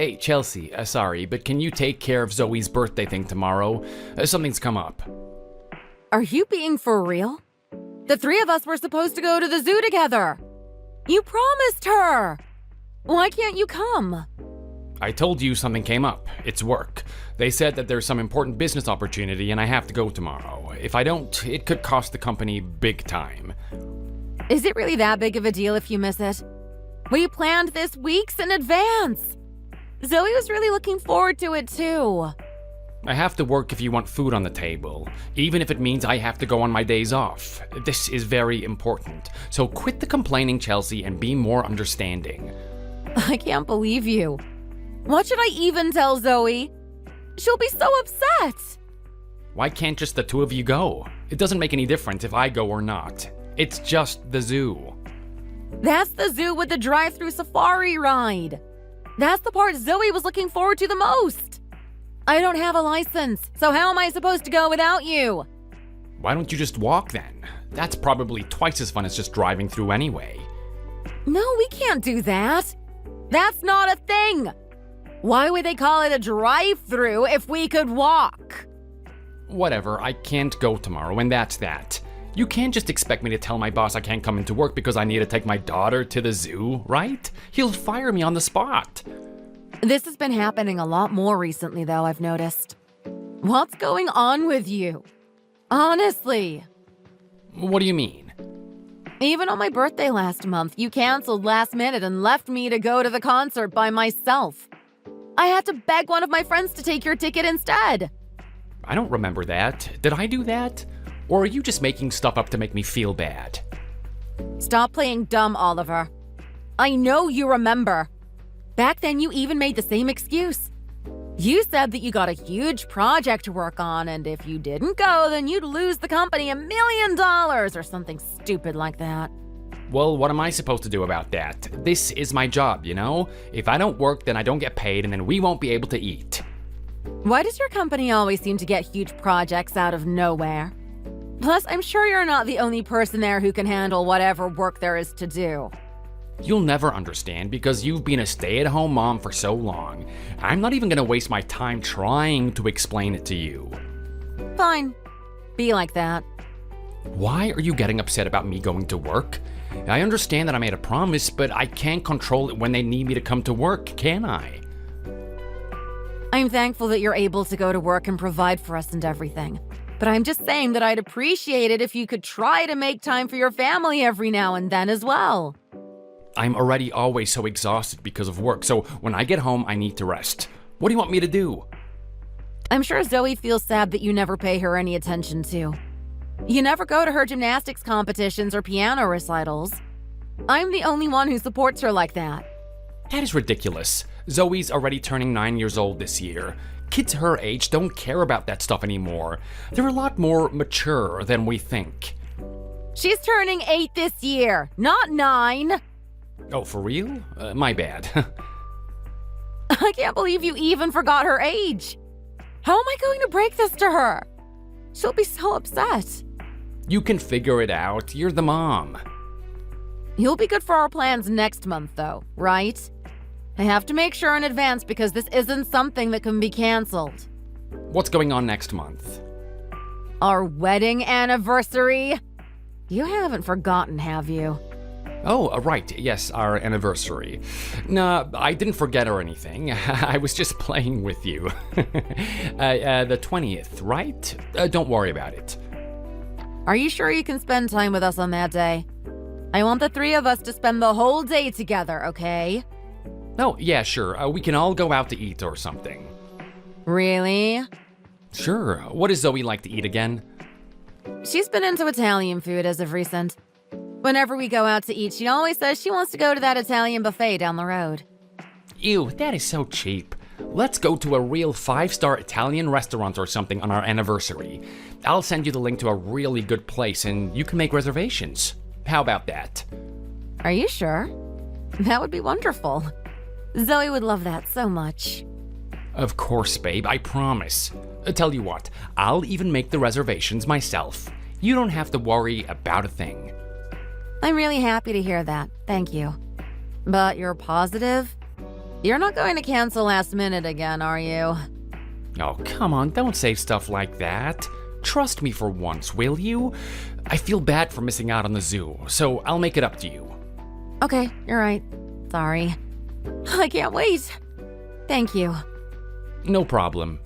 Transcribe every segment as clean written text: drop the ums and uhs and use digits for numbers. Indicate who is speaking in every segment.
Speaker 1: Hey, Chelsea, sorry, but can you take care of Zoe's birthday thing tomorrow? Something's come up.
Speaker 2: Are you being for real? The three of us were supposed to go to the zoo together. You promised her. Why can't you come?
Speaker 1: I told you something came up. It's work. They said that there's some important business opportunity and I have to go tomorrow. If I don't, it could cost the company big time.
Speaker 2: Is it really that big of a deal if you miss it? We planned this weeks in advance. Zoe was really looking forward to it too.
Speaker 1: I have to work if you want food on the table, even if it means I have to go on my days off. This is very important. So quit the complaining, Chelsea, and be more understanding.
Speaker 2: I can't believe you. What should I even tell Zoe? She'll be so upset.
Speaker 1: Why can't just the two of you go? It doesn't make any difference if I go or not. It's just the zoo.
Speaker 2: That's the zoo with the drive-through safari ride. That's the part Zoe was looking forward to the most. I don't have a license, so how am I supposed to go without you?
Speaker 1: Why don't you just walk then? That's probably twice as fun as just driving through anyway.
Speaker 2: No, we can't do that. That's not a thing. Why would they call it a drive-through if we could walk?
Speaker 1: Whatever, I can't go tomorrow, and that's that. You can't just expect me to tell my boss I can't come into work because I need to take my daughter to the zoo, right? He'll fire me on the spot.
Speaker 2: This has been happening a lot more recently, though, I've noticed. What's going on with you? Honestly.
Speaker 1: What do you mean?
Speaker 2: Even on my birthday last month, you canceled last minute and left me to go to the concert by myself. I had to beg one of my friends to take your ticket instead.
Speaker 1: I don't remember that. Did I do that? Or are you just making stuff up to make me feel bad?
Speaker 2: Stop playing dumb, Oliver. I know you remember. Back then, you even made the same excuse. You said that you got a huge project to work on, and if you didn't go, then you'd lose the company $1 million or something stupid like that.
Speaker 1: Well, what am I supposed to do about that? This is my job, you know? If I don't work, then I don't get paid, and then we won't be able to eat.
Speaker 2: Why does your company always seem to get huge projects out of nowhere? Plus, I'm sure you're not the only person there who can handle whatever work there is to do.
Speaker 1: You'll never understand because you've been a stay-at-home mom for so long. I'm not even gonna waste my time trying to explain it to you.
Speaker 2: Fine. Be like that.
Speaker 1: Why are you getting upset about me going to work? I understand that I made a promise, but I can't control it when they need me to come to work, can I?
Speaker 2: I'm thankful that you're able to go to work and provide for us and everything. But I'm just saying that I'd appreciate it if you could try to make time for your family every now and then as well.
Speaker 1: I'm already always so exhausted because of work, so when I get home, I need to rest. What do you want me to do?
Speaker 2: I'm sure Zoe feels sad that you never pay her any attention too. You never go to her gymnastics competitions or piano recitals. I'm the only one who supports her like that.
Speaker 1: That is ridiculous. Zoe's already turning 9 years old this year. Kids her age don't care about that stuff anymore. They're a lot more mature than we think.
Speaker 2: She's turning 8 this year, not 9.
Speaker 1: Oh, for real? My bad.
Speaker 2: I can't believe you even forgot her age. How am I going to break this to her? She'll be so upset.
Speaker 1: You can figure it out. You're the mom.
Speaker 2: You'll be good for our plans next month, though, right? I have to make sure in advance because this isn't something that can be canceled.
Speaker 1: What's going on next month?
Speaker 2: Our wedding anniversary. You haven't forgotten, have you?
Speaker 1: Oh, right. Yes, our anniversary. Nah, I didn't forget or anything. I was just playing with you. The 20th, right? Don't worry about it.
Speaker 2: Are you sure you can spend time with us on that day? I want the three of us to spend the whole day together, okay?
Speaker 1: Oh, yeah, sure. We can all go out to eat or something.
Speaker 2: Really?
Speaker 1: Sure. What does Zoe like to eat again?
Speaker 2: She's been into Italian food as of recent. Whenever we go out to eat, she always says she wants to go to that Italian buffet down the road.
Speaker 1: Ew, that is so cheap. Let's go to a real 5-star Italian restaurant or something on our anniversary. I'll send you the link to a really good place and you can make reservations. How about that?
Speaker 2: Are you sure? That would be wonderful. Zoe would love that so much.
Speaker 1: Of course, babe, I promise. Tell you what, I'll even make the reservations myself. You don't have to worry about a thing.
Speaker 2: I'm really happy to hear that, thank you. But you're positive? You're not going to cancel last minute again, are you?
Speaker 1: Oh, come on, don't say stuff like that. Trust me for once, will you? I feel bad for missing out on the zoo, so I'll make it up to you.
Speaker 2: Okay, you're right. Sorry. I can't wait. Thank you.
Speaker 1: No problem.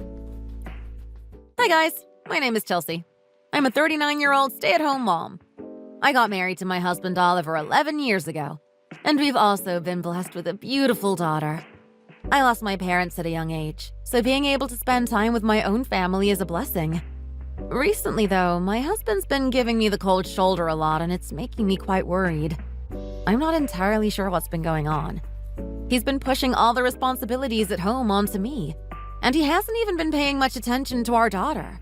Speaker 2: Hi guys, my name is Chelsea. I'm a 39-year-old stay-at-home mom. I got married to my husband Oliver 11 years ago, and we've also been blessed with a beautiful daughter. I lost my parents at a young age, so being able to spend time with my own family is a blessing. Recently, though, my husband's been giving me the cold shoulder a lot, and it's making me quite worried. I'm not entirely sure what's been going on. He's been pushing all the responsibilities at home onto me, and he hasn't even been paying much attention to our daughter.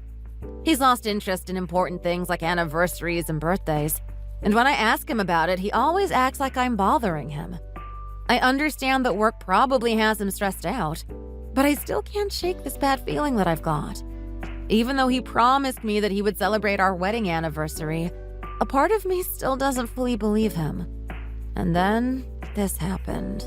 Speaker 2: He's lost interest in important things like anniversaries and birthdays, and when I ask him about it, he always acts like I'm bothering him. I understand that work probably has him stressed out, but I still can't shake this bad feeling that I've got. Even though he promised me that he would celebrate our wedding anniversary, a part of me still doesn't fully believe him. And then this happened.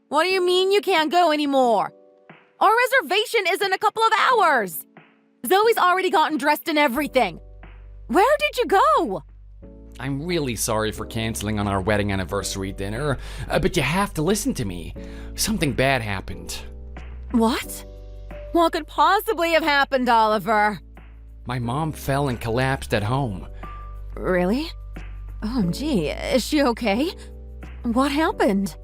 Speaker 2: What do you mean you can't go anymore? Our reservation is in a couple of hours. Zoe's already gotten dressed and everything. Where did you go?
Speaker 1: I'm really sorry for canceling on our wedding anniversary dinner, but you have to listen to me. Something bad happened.
Speaker 2: What? What could possibly have happened, Oliver?
Speaker 1: My mom fell and collapsed at home.
Speaker 2: Really? OMG, is she okay? What happened?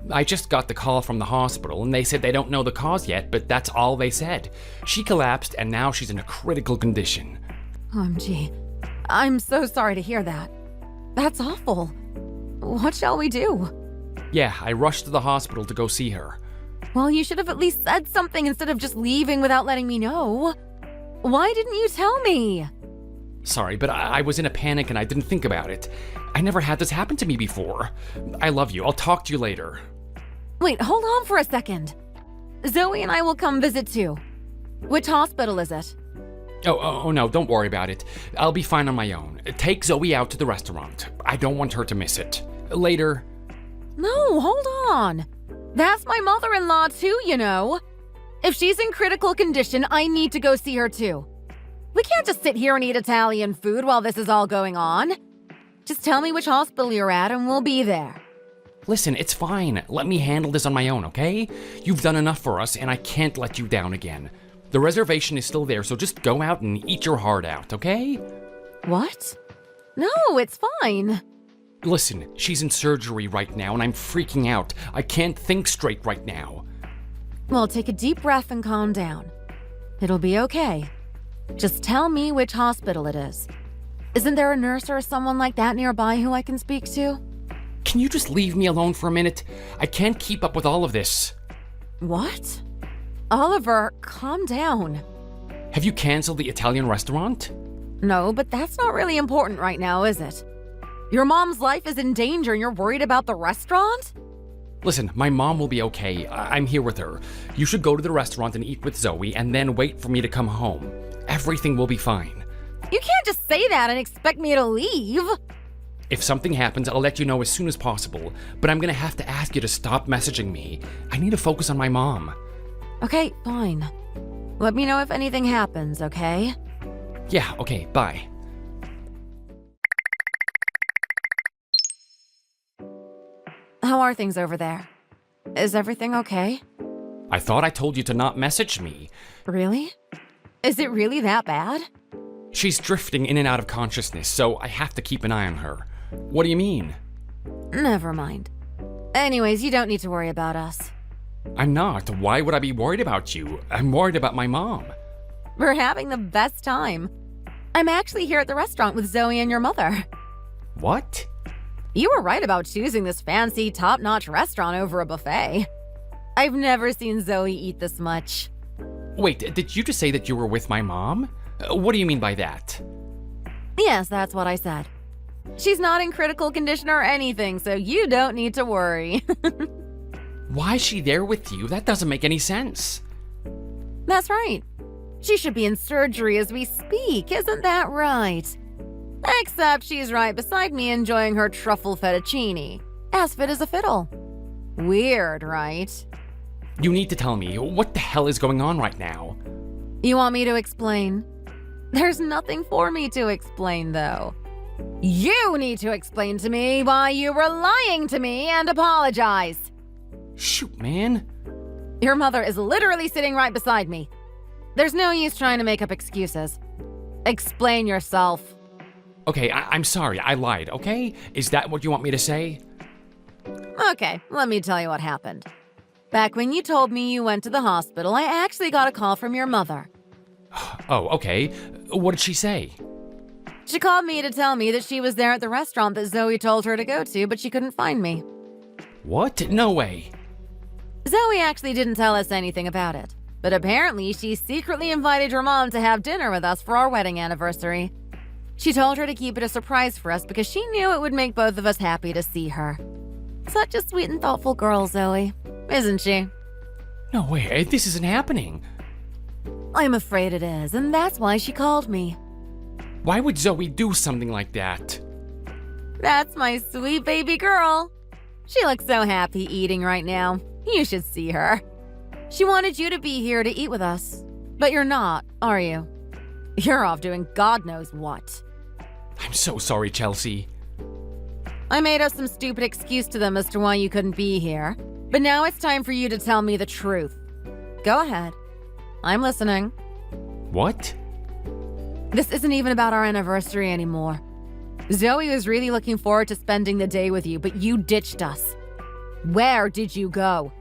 Speaker 1: I just got the call from the hospital, and they said they don't know the cause yet, but that's all they said. She collapsed, and now she's in a critical condition.
Speaker 2: OMG, I'm so sorry to hear that. That's awful. What shall we do?
Speaker 1: Yeah, I rushed to the hospital to go see her.
Speaker 2: Well, you should have at least said something instead of just leaving without letting me know. Why didn't you tell me?
Speaker 1: Sorry, but I was in a panic and I didn't think about it. I never had this happen to me before. I love you. I'll talk to you later.
Speaker 2: Wait, hold on for a second. Zoe and I will come visit too. Which hospital is it?
Speaker 1: Oh, no, don't worry about it. I'll be fine on my own. Take Zoe out to the restaurant. I don't want her to miss it. Later.
Speaker 2: No, hold on. That's my mother-in-law too, you know. If she's in critical condition, I need to go see her too. We can't just sit here and eat Italian food while this is all going on. Just tell me which hospital you're at and we'll be there.
Speaker 1: Listen, it's fine. Let me handle this on my own, okay? You've done enough for us, and I can't let you down again. The reservation is still there, so just go out and eat your heart out, okay?
Speaker 2: What? No, it's fine.
Speaker 1: Listen, she's in surgery right now, and I'm freaking out. I can't think straight right now.
Speaker 2: Well, take a deep breath and calm down. It'll be okay. Just tell me which hospital it is. Isn't there a nurse or someone like that nearby who I can speak to?
Speaker 1: Can you just leave me alone for a minute? I can't keep up with all of this.
Speaker 2: What? Oliver, calm down.
Speaker 1: Have you canceled the Italian restaurant?
Speaker 2: No, but that's not really important right now, is it? Your mom's life is in danger and you're worried about the restaurant?
Speaker 1: Listen, my mom will be okay. I'm here with her. You should go to the restaurant and eat with Zoe and then wait for me to come home. Everything will be fine.
Speaker 2: You can't just say that and expect me to leave.
Speaker 1: If something happens, I'll let you know as soon as possible, but I'm gonna have to ask you to stop messaging me. I need to focus on my mom.
Speaker 2: Okay, fine. Let me know if anything happens, okay?
Speaker 1: Yeah, okay, bye.
Speaker 2: How are things over there? Is everything okay?
Speaker 1: I thought I told you to not message me.
Speaker 2: Really? Is it really that bad?
Speaker 1: She's drifting in and out of consciousness, so I have to keep an eye on her. What do you mean?
Speaker 2: Never mind. Anyways, you don't need to worry about us.
Speaker 1: I'm not. Why would I be worried about you? I'm worried about my mom.
Speaker 2: We're having the best time. I'm actually here at the restaurant with Zoe and your mother.
Speaker 1: What?
Speaker 2: You were right about choosing this fancy, top-notch restaurant over a buffet. I've never seen Zoe eat this much.
Speaker 1: Wait, did you just say that you were with my mom? What do you mean by that?
Speaker 2: Yes, that's what I said. She's not in critical condition or anything, so you don't need to worry.
Speaker 1: Why is she there with you? That doesn't make any sense.
Speaker 2: That's right. She should be in surgery as we speak, isn't that right? Except she's right beside me enjoying her truffle fettuccine, as fit as a fiddle. Weird, right?
Speaker 1: You need to tell me, what the hell is going on right now?
Speaker 2: You want me to explain? There's nothing for me to explain, though. You need to explain to me why you were lying to me and apologize.
Speaker 1: Shoot, man.
Speaker 2: Your mother is literally sitting right beside me. There's no use trying to make up excuses. Explain yourself.
Speaker 1: Okay, I'm sorry, I lied, okay? Is that what you want me to say?
Speaker 2: Okay, let me tell you what happened. Back when you told me you went to the hospital, I actually got a call from your mother.
Speaker 1: Oh, okay. What did she say?
Speaker 2: She called me to tell me that she was there at the restaurant that Zoe told her to go to, but she couldn't find me.
Speaker 1: What? No way.
Speaker 2: Zoe actually didn't tell us anything about it, but apparently she secretly invited your mom to have dinner with us for our wedding anniversary. She told her to keep it a surprise for us because she knew it would make both of us happy to see her. Such a sweet and thoughtful girl, Zoe, isn't she?
Speaker 1: No way, this isn't happening.
Speaker 2: I'm afraid it is, and that's why she called me.
Speaker 1: Why would Zoe do something like that?
Speaker 2: That's my sweet baby girl. She looks so happy eating right now. You should see her. She wanted you to be here to eat with us, but you're not, are you? You're off doing God knows what.
Speaker 1: I'm so sorry, Chelsea.
Speaker 2: I made up some stupid excuse to them as to why you couldn't be here, but now it's time for you to tell me the truth. Go ahead. I'm listening.
Speaker 1: What?
Speaker 2: This isn't even about our anniversary anymore. Zoe was really looking forward to spending the day with you, but you ditched us. Where did you go?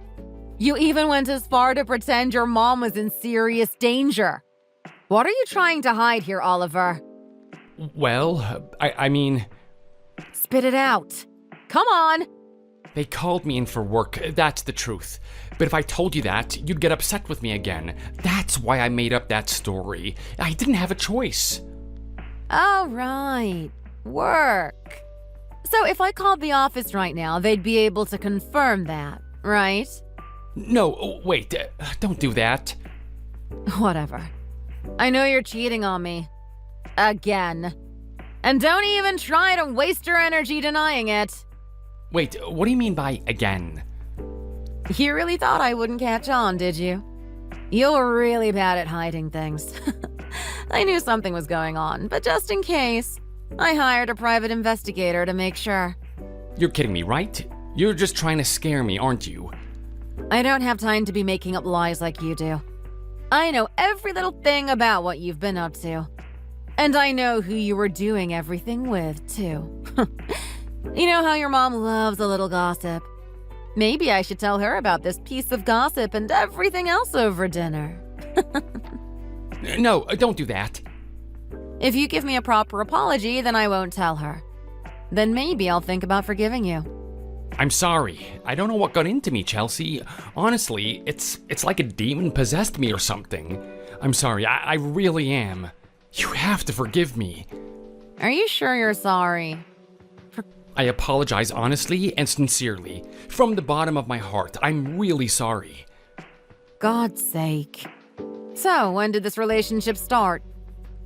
Speaker 2: You even went as far to pretend your mom was in serious danger. What are you trying to hide here, Oliver?
Speaker 1: Well, I mean...
Speaker 2: Spit it out. Come on!
Speaker 1: They called me in for work, that's the truth. But if I told you that, you'd get upset with me again. That's why I made up that story. I didn't have a choice.
Speaker 2: All right. Work. So if I called the office right now, they'd be able to confirm that, right?
Speaker 1: No, wait, don't do that.
Speaker 2: Whatever. I know you're cheating on me. Again. And don't even try to waste your energy denying it.
Speaker 1: Wait, what do you mean by again?
Speaker 2: You really thought I wouldn't catch on, did you? You're really bad at hiding things. I knew something was going on, but just in case, I hired a private investigator to make sure.
Speaker 1: You're kidding me, right? You're just trying to scare me, aren't you?
Speaker 2: I don't have time to be making up lies like you do. I know every little thing about what you've been up to. And I know who you were doing everything with, too. You know how your mom loves a little gossip. Maybe I should tell her about this piece of gossip and everything else over dinner.
Speaker 1: No, don't do that.
Speaker 2: If you give me a proper apology, then I won't tell her. Then maybe I'll think about forgiving you.
Speaker 1: I'm sorry. I don't know what got into me, Chelsea. Honestly, it's like a demon possessed me or something. I'm sorry, I really am. You have to forgive me.
Speaker 2: Are you sure you're sorry?
Speaker 1: I apologize honestly and sincerely. From the bottom of my heart, I'm really sorry.
Speaker 2: God's sake. So, when did this relationship start?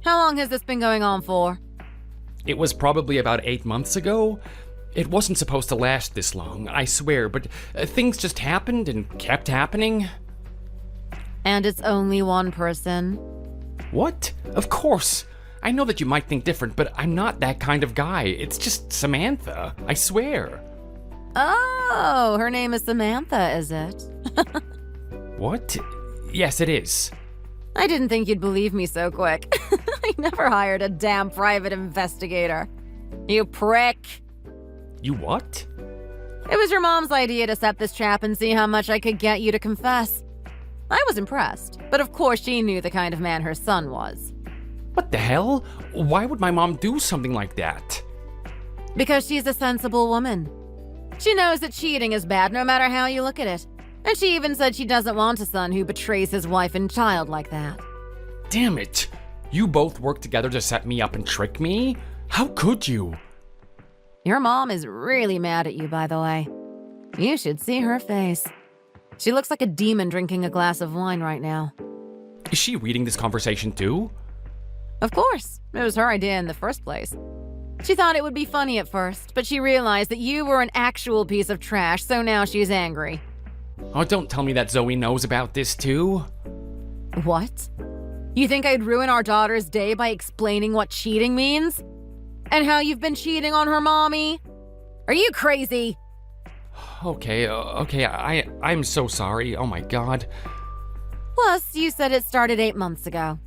Speaker 2: How long has this been going on for?
Speaker 1: It was probably about 8 months ago. It wasn't supposed to last this long, I swear, but things just happened and kept happening.
Speaker 2: And it's only one person?
Speaker 1: What? Of course. I know that you might think different, but I'm not that kind of guy. It's just Samantha, I swear.
Speaker 2: Oh, her name is Samantha, is it?
Speaker 1: What? Yes, it is.
Speaker 2: I didn't think you'd believe me so quick. I never hired a damn private investigator. You prick.
Speaker 1: You what?
Speaker 2: It was your mom's idea to set this trap and see how much I could get you to confess. I was impressed, but of course she knew the kind of man her son was.
Speaker 1: What the hell? Why would my mom do something like that?
Speaker 2: Because she's a sensible woman. She knows that cheating is bad no matter how you look at it. And she even said she doesn't want a son who betrays his wife and child like that.
Speaker 1: Damn it! You both worked together to set me up and trick me? How could you?
Speaker 2: Your mom is really mad at you, by the way. You should see her face. She looks like a demon drinking a glass of wine right now.
Speaker 1: Is she reading this conversation too?
Speaker 2: Of course, it was her idea in the first place. She thought it would be funny at first, but she realized that you were an actual piece of trash, so now she's angry.
Speaker 1: Oh, don't tell me that Zoe knows about this too.
Speaker 2: What? You think I'd ruin our daughter's day by explaining what cheating means? And how you've been cheating on her mommy? Are you crazy?
Speaker 1: Okay, I'm so sorry. Oh my god.
Speaker 2: Plus, you said it started 8 months ago.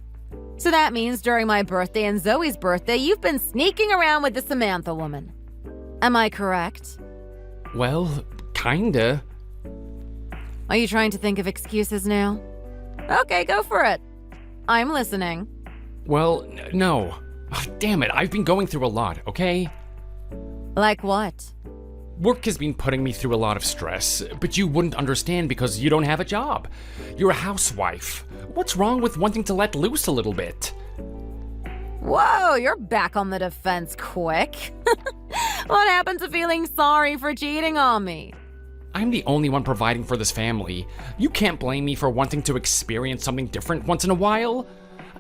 Speaker 2: So that means during my birthday and Zoe's birthday, you've been sneaking around with the Samantha woman. Am I correct?
Speaker 1: Well, kinda.
Speaker 2: Are you trying to think of excuses now? Okay, go for it. I'm listening.
Speaker 1: Well, no. Damn it, I've been going through a lot, okay?
Speaker 2: Like what?
Speaker 1: Work has been putting me through a lot of stress, but you wouldn't understand because you don't have a job. You're a housewife. What's wrong with wanting to let loose a little bit?
Speaker 2: Whoa, you're back on the defense quick. What happened to feeling sorry for cheating on me?
Speaker 1: I'm the only one providing for this family. You can't blame me for wanting to experience something different once in a while.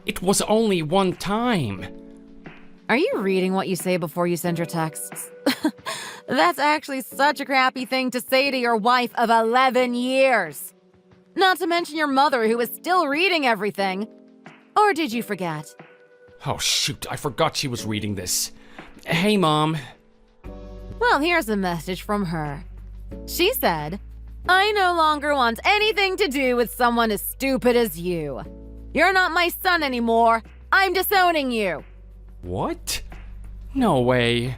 Speaker 1: It was only one time.
Speaker 2: Are you reading what you say before you send your texts? That's actually such a crappy thing to say to your wife of 11 years. Not to mention your mother, who is still reading everything. Or did you forget?
Speaker 1: Oh shoot, I forgot she was reading this. Hey, Mom.
Speaker 2: Well, here's a message from her. She said, I no longer want anything to do with someone as stupid as you. You're not my son anymore. I'm disowning you.
Speaker 1: What? No way.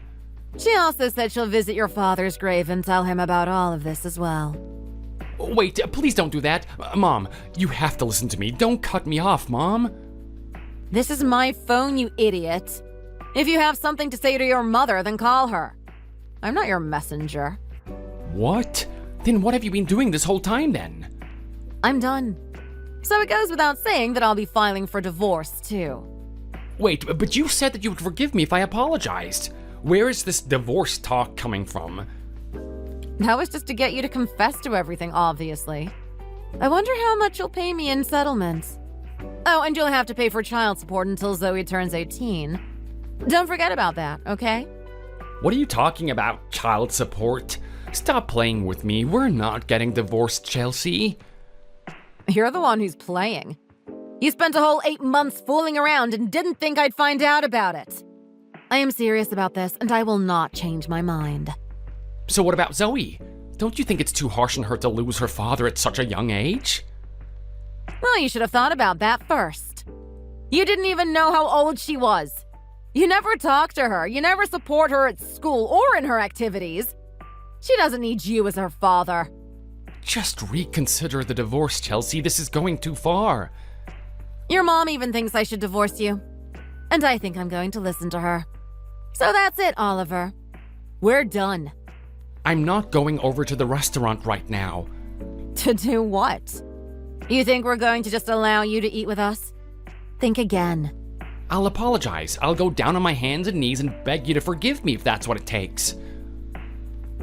Speaker 2: She also said she'll visit your father's grave and tell him about all of this as well.
Speaker 1: Wait, please don't do that. Mom, you have to listen to me. Don't cut me off, Mom.
Speaker 2: This is my phone, you idiot. If you have something to say to your mother, then call her. I'm not your messenger.
Speaker 1: What? Then what have you been doing this whole time then?
Speaker 2: I'm done. So it goes without saying that I'll be filing for divorce, too.
Speaker 1: Wait, but you said that you would forgive me if I apologized. Where is this divorce talk coming from?
Speaker 2: That was just to get you to confess to everything, obviously. I wonder how much you'll pay me in settlement. Oh, and you'll have to pay for child support until Zoe turns 18. Don't forget about that, okay?
Speaker 1: What are you talking about, child support? Stop playing with me. We're not getting divorced, Chelsea.
Speaker 2: You're the one who's playing. You spent a whole 8 months fooling around and didn't think I'd find out about it. I am serious about this, and I will not change my mind.
Speaker 1: So what about Zoe? Don't you think it's too harsh on her to lose her father at such a young age?
Speaker 2: Well, you should have thought about that first. You didn't even know how old she was. You never talk to her. You never support her at school or in her activities. She doesn't need you as her father.
Speaker 1: Just reconsider the divorce, Chelsea. This is going too far.
Speaker 2: Your mom even thinks I should divorce you. And I think I'm going to listen to her. So that's it, Oliver. We're done.
Speaker 1: I'm not going over to the restaurant right now.
Speaker 2: To do what? You think we're going to just allow you to eat with us? Think again.
Speaker 1: I'll apologize. I'll go down on my hands and knees and beg you to forgive me if that's what it takes.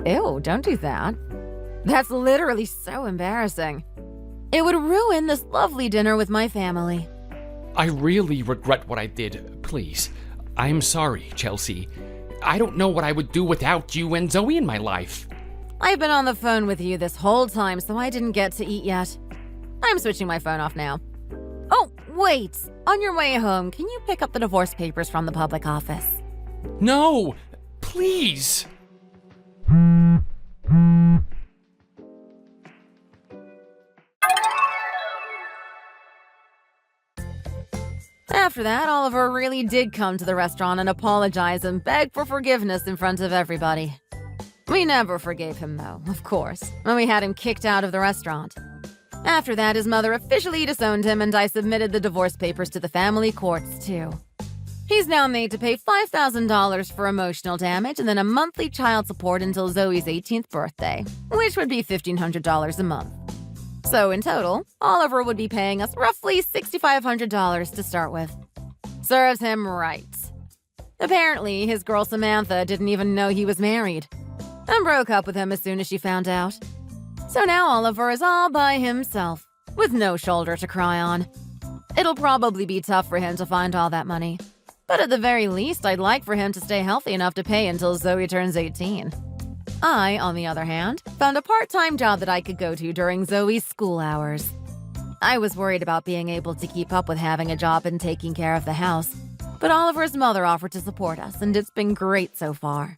Speaker 2: Ew, don't do that. That's literally so embarrassing. It would ruin this lovely dinner with my family.
Speaker 1: I really regret what I did. Please. I'm sorry, Chelsea. I don't know what I would do without you and Zoe in my life.
Speaker 2: I've been on the phone with you this whole time, so I didn't get to eat yet. I'm switching my phone off now. Oh, wait. On your way home, can you pick up the divorce papers from the public office?
Speaker 1: No! Please!
Speaker 2: After that, Oliver really did come to the restaurant and apologize and beg for forgiveness in front of everybody. We never forgave him, though, of course, when we had him kicked out of the restaurant. After that, his mother officially disowned him, and I submitted the divorce papers to the family courts, too. He's now made to pay $5,000 for emotional damage and then a monthly child support until Zoe's 18th birthday, which would be $1,500 a month. So in total, Oliver would be paying us roughly $6,500 to start with. Serves him right. Apparently, his girl Samantha didn't even know he was married, and broke up with him as soon as she found out. So now Oliver is all by himself, with no shoulder to cry on. It'll probably be tough for him to find all that money. But at the very least, I'd like for him to stay healthy enough to pay until Zoe turns 18. I, on the other hand, found a part-time job that I could go to during Zoe's school hours. I was worried about being able to keep up with having a job and taking care of the house, but Oliver's mother offered to support us, and it's been great so far.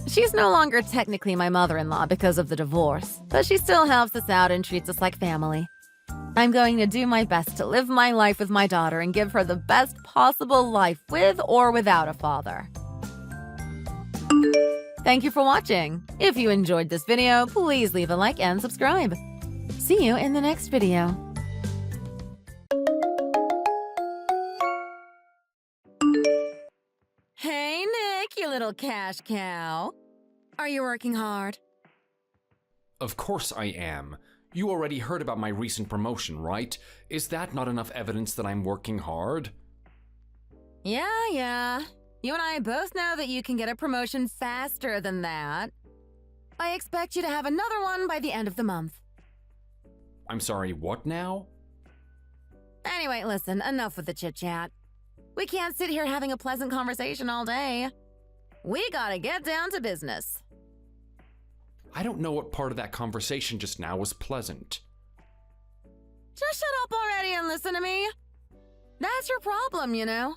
Speaker 2: She's no longer technically my mother-in-law because of the divorce, but she still helps us out and treats us like family. I'm going to do my best to live my life with my daughter and give her the best possible life with or without a father. Thank you for watching. If you enjoyed this video, please leave a like and subscribe. See you in the next video. Hey, Nick, you little cash cow. Are you working hard?
Speaker 1: Of course I am. You already heard about my recent promotion, right? Is that not enough evidence that I'm working hard?
Speaker 2: Yeah. You and I both know that you can get a promotion faster than that. I expect you to have another one by the end of the month.
Speaker 1: I'm sorry, what now?
Speaker 2: Anyway, listen, enough with the chit-chat. We can't sit here having a pleasant conversation all day. We gotta get down to business.
Speaker 1: I don't know what part of that conversation just now was pleasant.
Speaker 2: Just shut up already and listen to me. That's your problem, you know.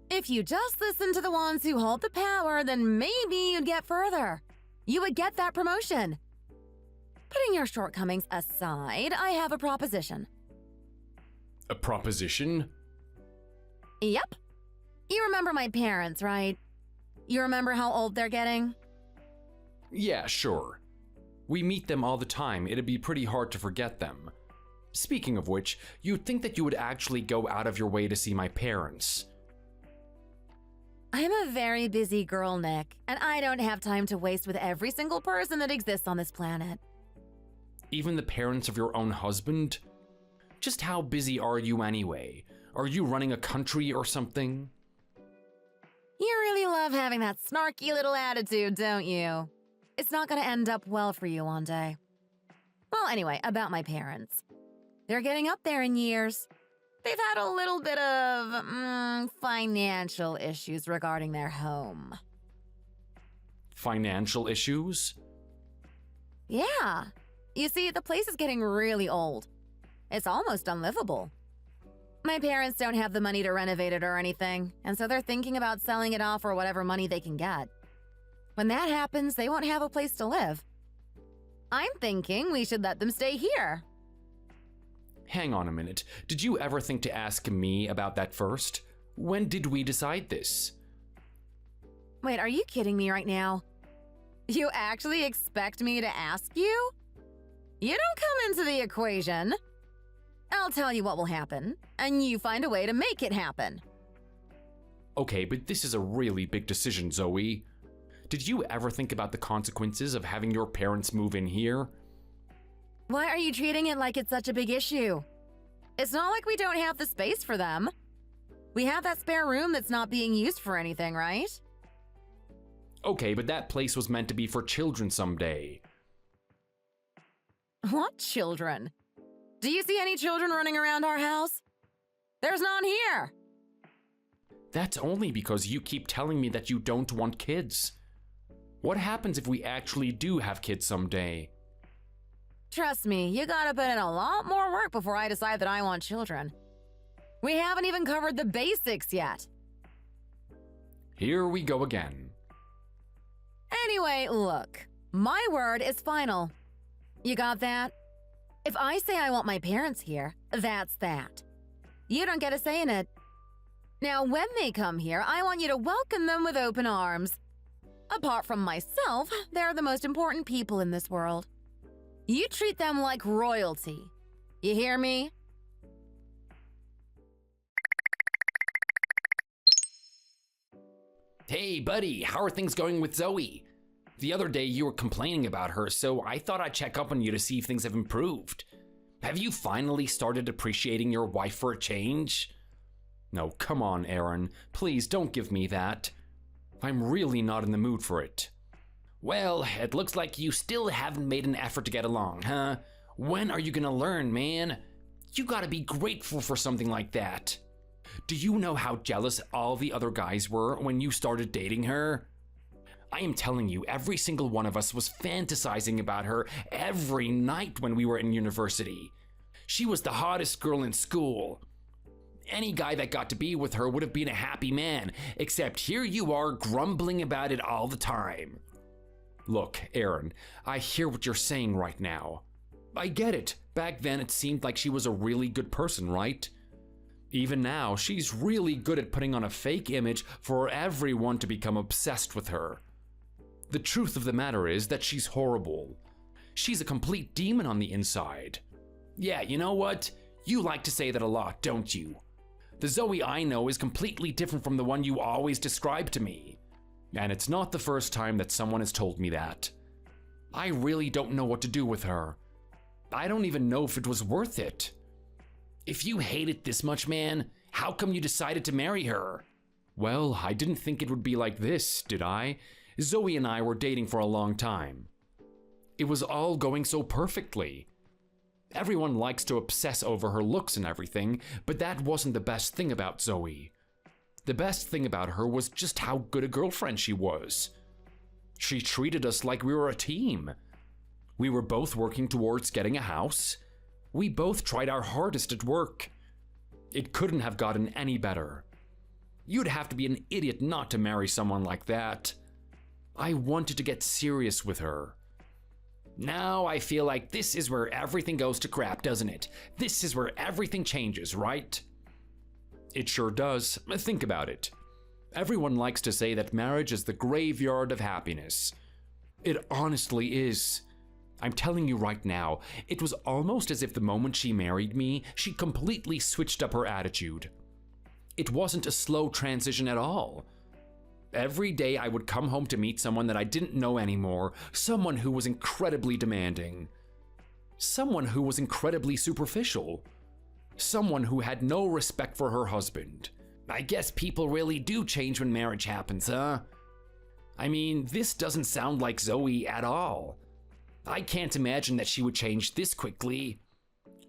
Speaker 2: If you just listen to the ones who hold the power, then maybe you'd get further. You would get that promotion. Putting your shortcomings aside, I have a proposition.
Speaker 1: A proposition?
Speaker 2: Yep. You remember my parents, right? You remember how old they're getting?
Speaker 1: Yeah, sure. We meet them all the time. It'd be pretty hard to forget them. Speaking of which, you'd think that you would actually go out of your way to see my parents.
Speaker 2: I'm a very busy girl, Nick, and I don't have time to waste with every single person that exists on this planet.
Speaker 1: Even the parents of your own husband? Just how busy are you anyway? Are you running a country or something?
Speaker 2: You really love having that snarky little attitude, don't you? It's not gonna end up well for you one day. Well, anyway, about my parents. They're getting up there in years. They've had a little bit of, financial issues regarding their home.
Speaker 1: Financial issues?
Speaker 2: Yeah. You see, the place is getting really old. It's almost unlivable. My parents don't have the money to renovate it or anything, and so they're thinking about selling it off for whatever money they can get. When that happens, they won't have a place to live. I'm thinking we should let them stay here.
Speaker 1: Hang on a minute. Did you ever think to ask me about that first? When did we decide this?
Speaker 2: Wait, are you kidding me right now? You actually expect me to ask you? You don't come into the equation. I'll tell you what will happen, and you find a way to make it happen.
Speaker 1: Okay, but this is a really big decision, Zoe. Did you ever think about the consequences of having your parents move in here?
Speaker 2: Why are you treating it like it's such a big issue? It's not like we don't have the space for them. We have that spare room that's not being used for anything, right?
Speaker 1: Okay, but that place was meant to be for children someday.
Speaker 2: What children? Do you see any children running around our house? There's none here.
Speaker 1: That's only because you keep telling me that you don't want kids. What happens if we actually do have kids someday?
Speaker 2: Trust me, you gotta put in a lot more work before I decide that I want children. We haven't even covered the basics yet.
Speaker 1: Here we go again.
Speaker 2: Anyway, look. My word is final. You got that? If I say I want my parents here, that's that. You don't get a say in it. Now, when they come here, I want you to welcome them with open arms. Apart from myself, they're the most important people in this world. You treat them like royalty. You hear me?
Speaker 1: Hey, buddy, how are things going with Zoe? The other day you were complaining about her, so I thought I'd check up on you to see if things have improved. Have you finally started appreciating your wife for a change? No, come on, Aaron. Please don't give me that. I'm really not in the mood for it. Well, it looks like you still haven't made an effort to get along, huh? When are you gonna learn, man? You gotta be grateful for something like that. Do you know how jealous all the other guys were when you started dating her? I am telling you, every single one of us was fantasizing about her every night when we were in university. She was the hottest girl in school. Any guy that got to be with her would have been a happy man, except here you are grumbling about it all the time. Look, Aaron, I hear what you're saying right now. I get it. Back then it seemed like she was a really good person, right? Even now, she's really good at putting on a fake image for everyone to become obsessed with her. The truth of the matter is that she's horrible. She's a complete demon on the inside. Yeah, you know what? You like to say that a lot, don't you? The Zoe I know is completely different from the one you always describe to me. And it's not the first time that someone has told me that. I really don't know what to do with her. I don't even know if it was worth it. If you hate it this much, man, how come you decided to marry her? Well, I didn't think it would be like this, did I? Zoe and I were dating for a long time. It was all going so perfectly. Everyone likes to obsess over her looks and everything, but that wasn't the best thing about Zoe. The best thing about her was just how good a girlfriend she was. She treated us like we were a team. We were both working towards getting a house. We both tried our hardest at work. It couldn't have gotten any better. You'd have to be an idiot not to marry someone like that. I wanted to get serious with her. Now I feel like this is where everything goes to crap, doesn't it? This is where everything changes, right? It sure does. Think about it. Everyone likes to say that marriage is the graveyard of happiness. It honestly is. I'm telling you right now, it was almost as if the moment she married me, she completely switched up her attitude. It wasn't a slow transition at all. Every day I would come home to meet someone that I didn't know anymore, someone who was incredibly demanding, someone who was incredibly superficial, someone who had no respect for her husband. I guess people really do change when marriage happens, huh? I mean, this doesn't sound like Zoe at all. I can't imagine that she would change this quickly.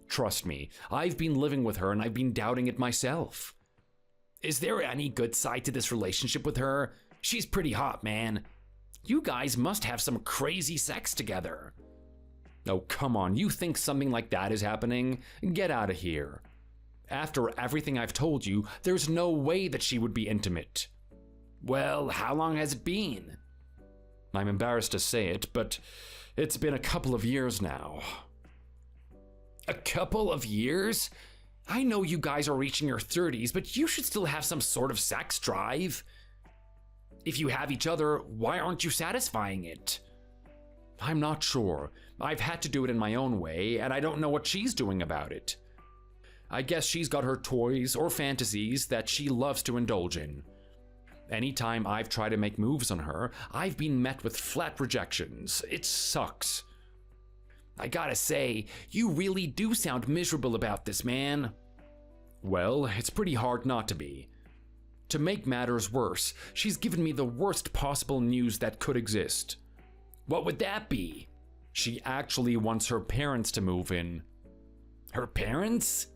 Speaker 1: Trust me, I've been living with her and I've been doubting it myself. Is there any good side to this relationship with her? She's pretty hot, man. You guys must have some crazy sex together. Oh, come on, you think something like that is happening? Get out of here. After everything I've told you, there's no way that she would be intimate. Well, how long has it been? I'm embarrassed to say it, but it's been a couple of years now. A couple of years? I know you guys are reaching your 30s, but you should still have some sort of sex drive. If you have each other, why aren't you satisfying it? I'm not sure. I've had to do it in my own way, and I don't know what she's doing about it. I guess she's got her toys or fantasies that she loves to indulge in. Anytime I've tried to make moves on her, I've been met with flat rejections. It sucks. I gotta say, you really do sound miserable about this, man. Well, it's pretty hard not to be. To make matters worse, she's given me the worst possible news that could exist. What would that be? She actually wants her parents to move in. Her parents?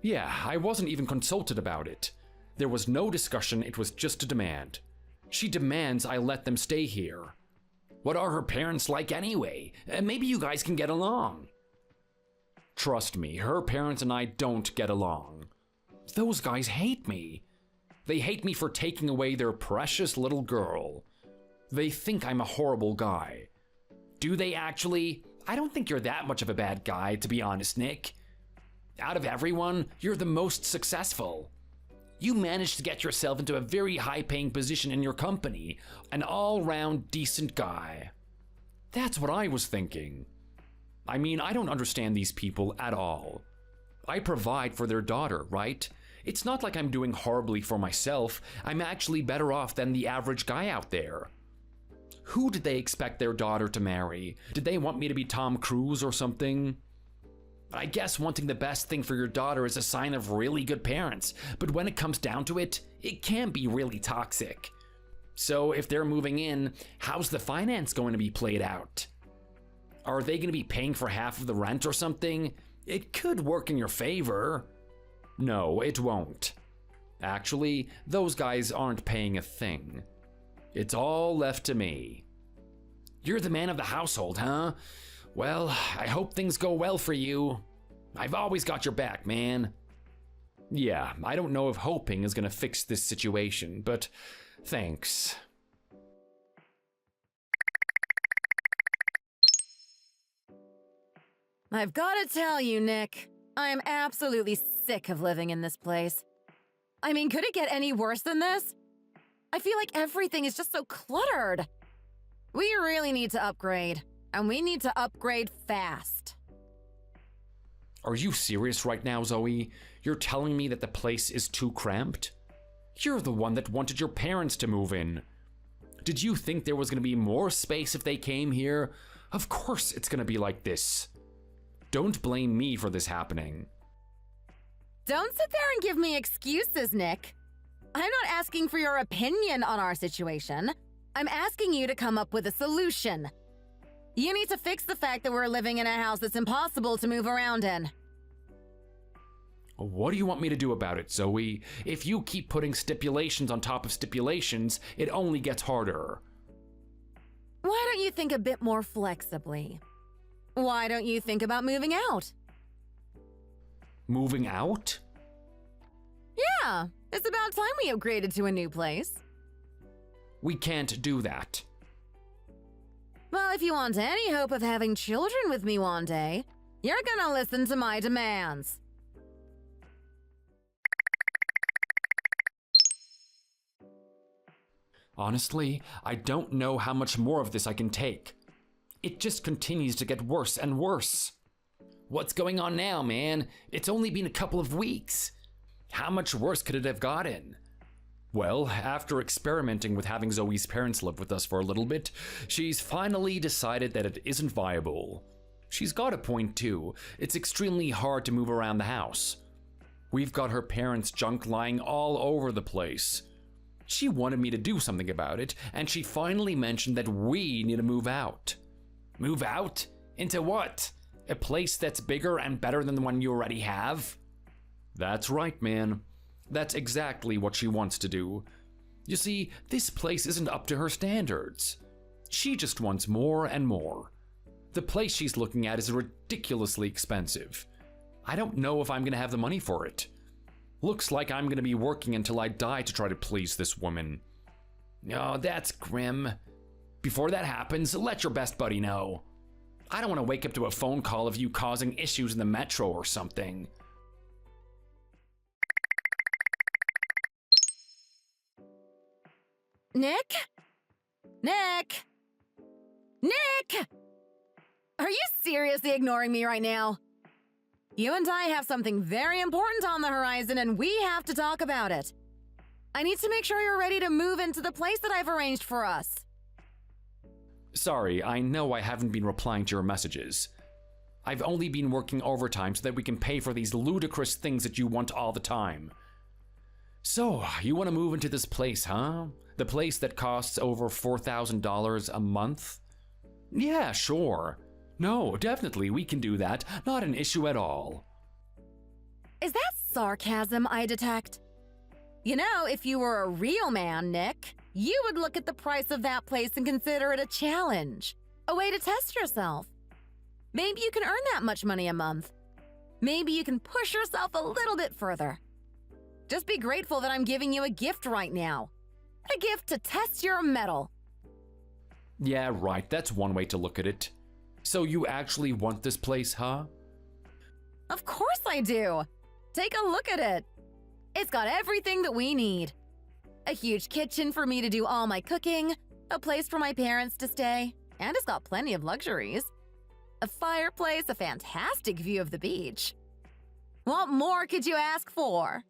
Speaker 1: Yeah, I wasn't even consulted about it. There was no discussion, it was just a demand. She demands I let them stay here. What are her parents like anyway? Maybe you guys can get along. Trust me, her parents and I don't get along. Those guys hate me. They hate me for taking away their precious little girl. They think I'm a horrible guy. Do they actually? I don't think you're that much of a bad guy, to be honest, Nick. Out of everyone, you're the most successful. You managed to get yourself into a very high-paying position in your company, an all-round decent guy. That's what I was thinking. I mean, I don't understand these people at all. I provide for their daughter, right? It's not like I'm doing horribly for myself. I'm actually better off than the average guy out there. Who did they expect their daughter to marry? Did they want me to be Tom Cruise or something? I guess wanting the best thing for your daughter is a sign of really good parents, but when it comes down to it, it can be really toxic. So if they're moving in, how's the finance going to be played out? Are they going to be paying for half of the rent or something? It could work in your favor. No, it won't. Actually, those guys aren't paying a thing. It's all left to me. You're the man of the household, huh? Well, I hope things go well for you. I've always got your back, man. Yeah, I don't know if hoping is gonna fix this situation, but thanks.
Speaker 2: I've got to tell you, Nick, I am absolutely sick of living in this place. I mean, could it get any worse than this? I feel like everything is just so cluttered. We really need to upgrade, and we need to upgrade fast.
Speaker 1: Are you serious right now, Zoe? You're telling me that the place is too cramped? You're the one that wanted your parents to move in. Did you think there was gonna be more space if they came here? Of course it's gonna be like this. Don't blame me for this happening.
Speaker 2: Don't sit there and give me excuses, Nick. I'm not asking for your opinion on our situation. I'm asking you to come up with a solution. You need to fix the fact that we're living in a house that's impossible to move around in.
Speaker 1: What do you want me to do about it, Zoe? If you keep putting stipulations on top of stipulations, it only gets harder.
Speaker 2: Why don't you think a bit more flexibly? Why don't you think about moving out?
Speaker 1: Moving out?
Speaker 2: Yeah, it's about time we upgraded to a new place.
Speaker 1: We can't do that.
Speaker 2: Well, if you want any hope of having children with me one day, you're gonna listen to my demands.
Speaker 1: Honestly, I don't know how much more of this I can take. It just continues to get worse and worse. What's going on now, man? It's only been a couple of weeks. How much worse could it have gotten? Well, after experimenting with having Zoe's parents live with us for a little bit, she's finally decided that it isn't viable. She's got a point too. It's extremely hard to move around the house. We've got her parents' junk lying all over the place. She wanted me to do something about it, and she finally mentioned that we need to move out. Move out? Into what? A place that's bigger and better than the one you already have? That's right, man. That's exactly what she wants to do. You see, this place isn't up to her standards. She just wants more and more. The place she's looking at is ridiculously expensive. I don't know if I'm gonna have the money for it. Looks like I'm gonna be working until I die to try to please this woman. Oh, that's grim. Before that happens, let your best buddy know. I don't want to wake up to a phone call of you causing issues in the metro or something.
Speaker 2: Nick? Nick? Nick! Are you seriously ignoring me right now? You and I have something very important on the horizon and we have to talk about it. I need to make sure you're ready to move into the place that I've arranged for us.
Speaker 1: Sorry, I know I haven't been replying to your messages. I've only been working overtime so that we can pay for these ludicrous things that you want all the time. So, you want to move into this place, huh? The place that costs over $4,000 a month? Yeah, sure. No, definitely, we can do that. Not an issue at all.
Speaker 2: Is that sarcasm I detect? You know, if you were a real man, Nick, you would look at the price of that place and consider it a challenge, a way to test yourself. Maybe you can earn that much money a month. Maybe you can push yourself a little bit further. Just be grateful that I'm giving you a gift right now. A gift to test your mettle.
Speaker 1: Yeah, right, that's one way to look at it. So you actually want this place, huh?
Speaker 2: Of course I do. Take a look at it. It's got everything that we need. A huge kitchen for me to do all my cooking, a place for my parents to stay, and it's got plenty of luxuries. A fireplace, a fantastic view of the beach. What more could you ask for?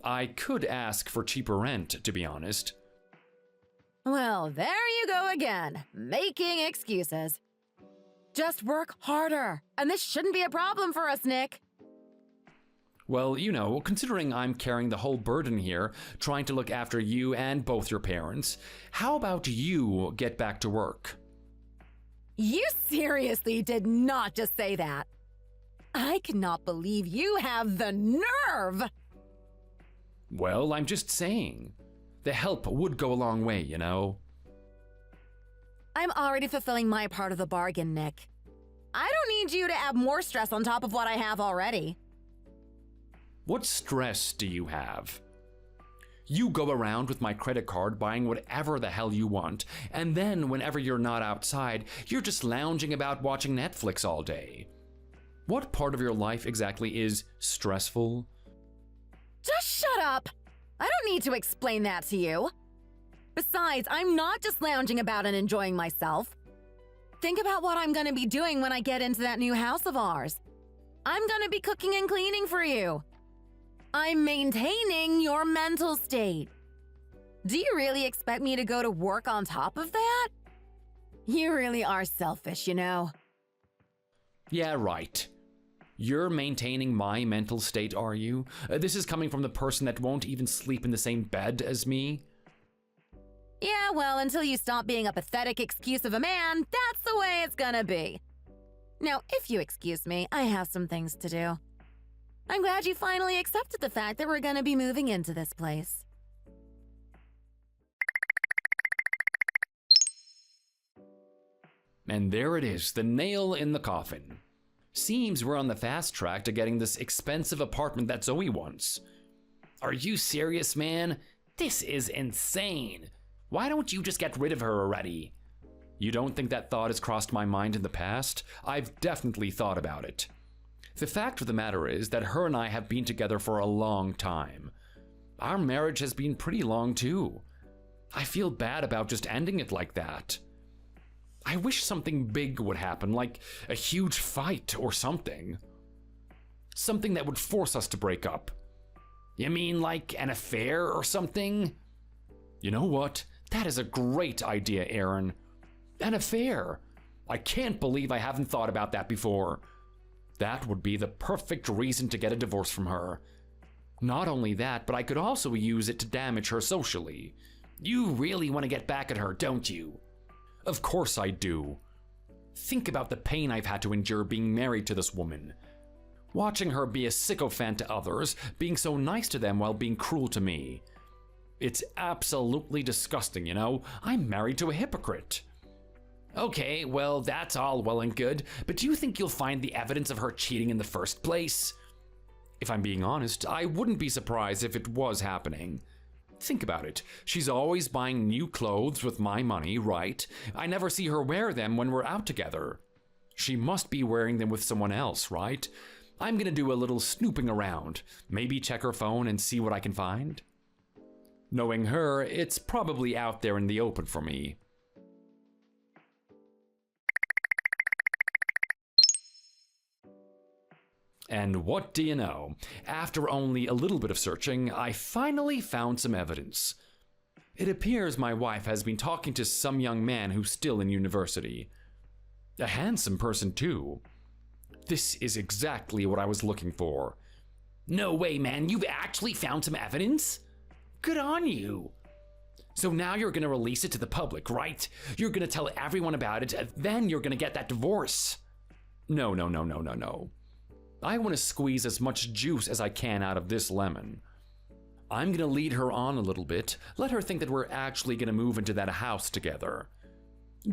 Speaker 1: I could ask for cheaper rent, to be honest.
Speaker 2: Well, there you go again, making excuses. Just work harder, and this shouldn't be a problem for us, Nick.
Speaker 1: Well, you know, considering I'm carrying the whole burden here, trying to look after you and both your parents, how about you get back to work?
Speaker 2: You seriously did not just say that. I cannot believe you have the nerve!
Speaker 1: Well, I'm just saying. The help would go a long way, you know?
Speaker 2: I'm already fulfilling my part of the bargain, Nick. I don't need you to add more stress on top of what I have already.
Speaker 1: What stress do you have? You go around with my credit card buying whatever the hell you want, and then whenever you're not outside, you're just lounging about watching Netflix all day. What part of your life exactly is stressful?
Speaker 2: Just shut up! I don't need to explain that to you. Besides, I'm not just lounging about and enjoying myself. Think about what I'm gonna be doing when I get into that new house of ours. I'm gonna be cooking and cleaning for you. I'm maintaining your mental state. Do you really expect me to go to work on top of that? You really are selfish, you know.
Speaker 1: Yeah, right. You're maintaining my mental state, are you? This is coming from the person that won't even sleep in the same bed as me?
Speaker 2: Yeah, well, until you stop being a pathetic excuse of a man, that's the way it's gonna be. Now, if you excuse me, I have some things to do. I'm glad you finally accepted the fact that we're gonna be moving into this place.
Speaker 1: And there it is, the nail in the coffin. Seems we're on the fast track to getting this expensive apartment that Zoe wants. Are you serious, man? This is insane. Why don't you just get rid of her already? You don't think that thought has crossed my mind in the past? I've definitely thought about it. The fact of the matter is that her and I have been together for a long time. Our marriage has been pretty long too. I feel bad about just ending it like that. I wish something big would happen, like a huge fight or something. Something that would force us to break up. You mean like an affair or something? You know what? That is a great idea, Aaron. An affair. I can't believe I haven't thought about that before. That would be the perfect reason to get a divorce from her. Not only that, but I could also use it to damage her socially. You really want to get back at her, don't you? Of course I do. Think about the pain I've had to endure being married to this woman. Watching her be a sycophant to others, being so nice to them while being cruel to me. It's absolutely disgusting, you know? I'm married to a hypocrite. Okay, well, that's all well and good, but do you think you'll find the evidence of her cheating in the first place? If I'm being honest, I wouldn't be surprised if it was happening. Think about it. She's always buying new clothes with my money, right? I never see her wear them when we're out together. She must be wearing them with someone else, right? I'm gonna do a little snooping around. Maybe check her phone and see what I can find. Knowing her, it's probably out there in the open for me. And what do you know? After only a little bit of searching, I finally found some evidence. It appears my wife has been talking to some young man who's still in university. A handsome person, too. This is exactly what I was looking for. No way, man, you've actually found some evidence? Good on you. So now you're gonna release it to the public, right? You're gonna tell everyone about it, and then you're gonna get that divorce. No. I want to squeeze as much juice as I can out of this lemon. I'm gonna lead her on a little bit, let her think that we're actually gonna move into that house together.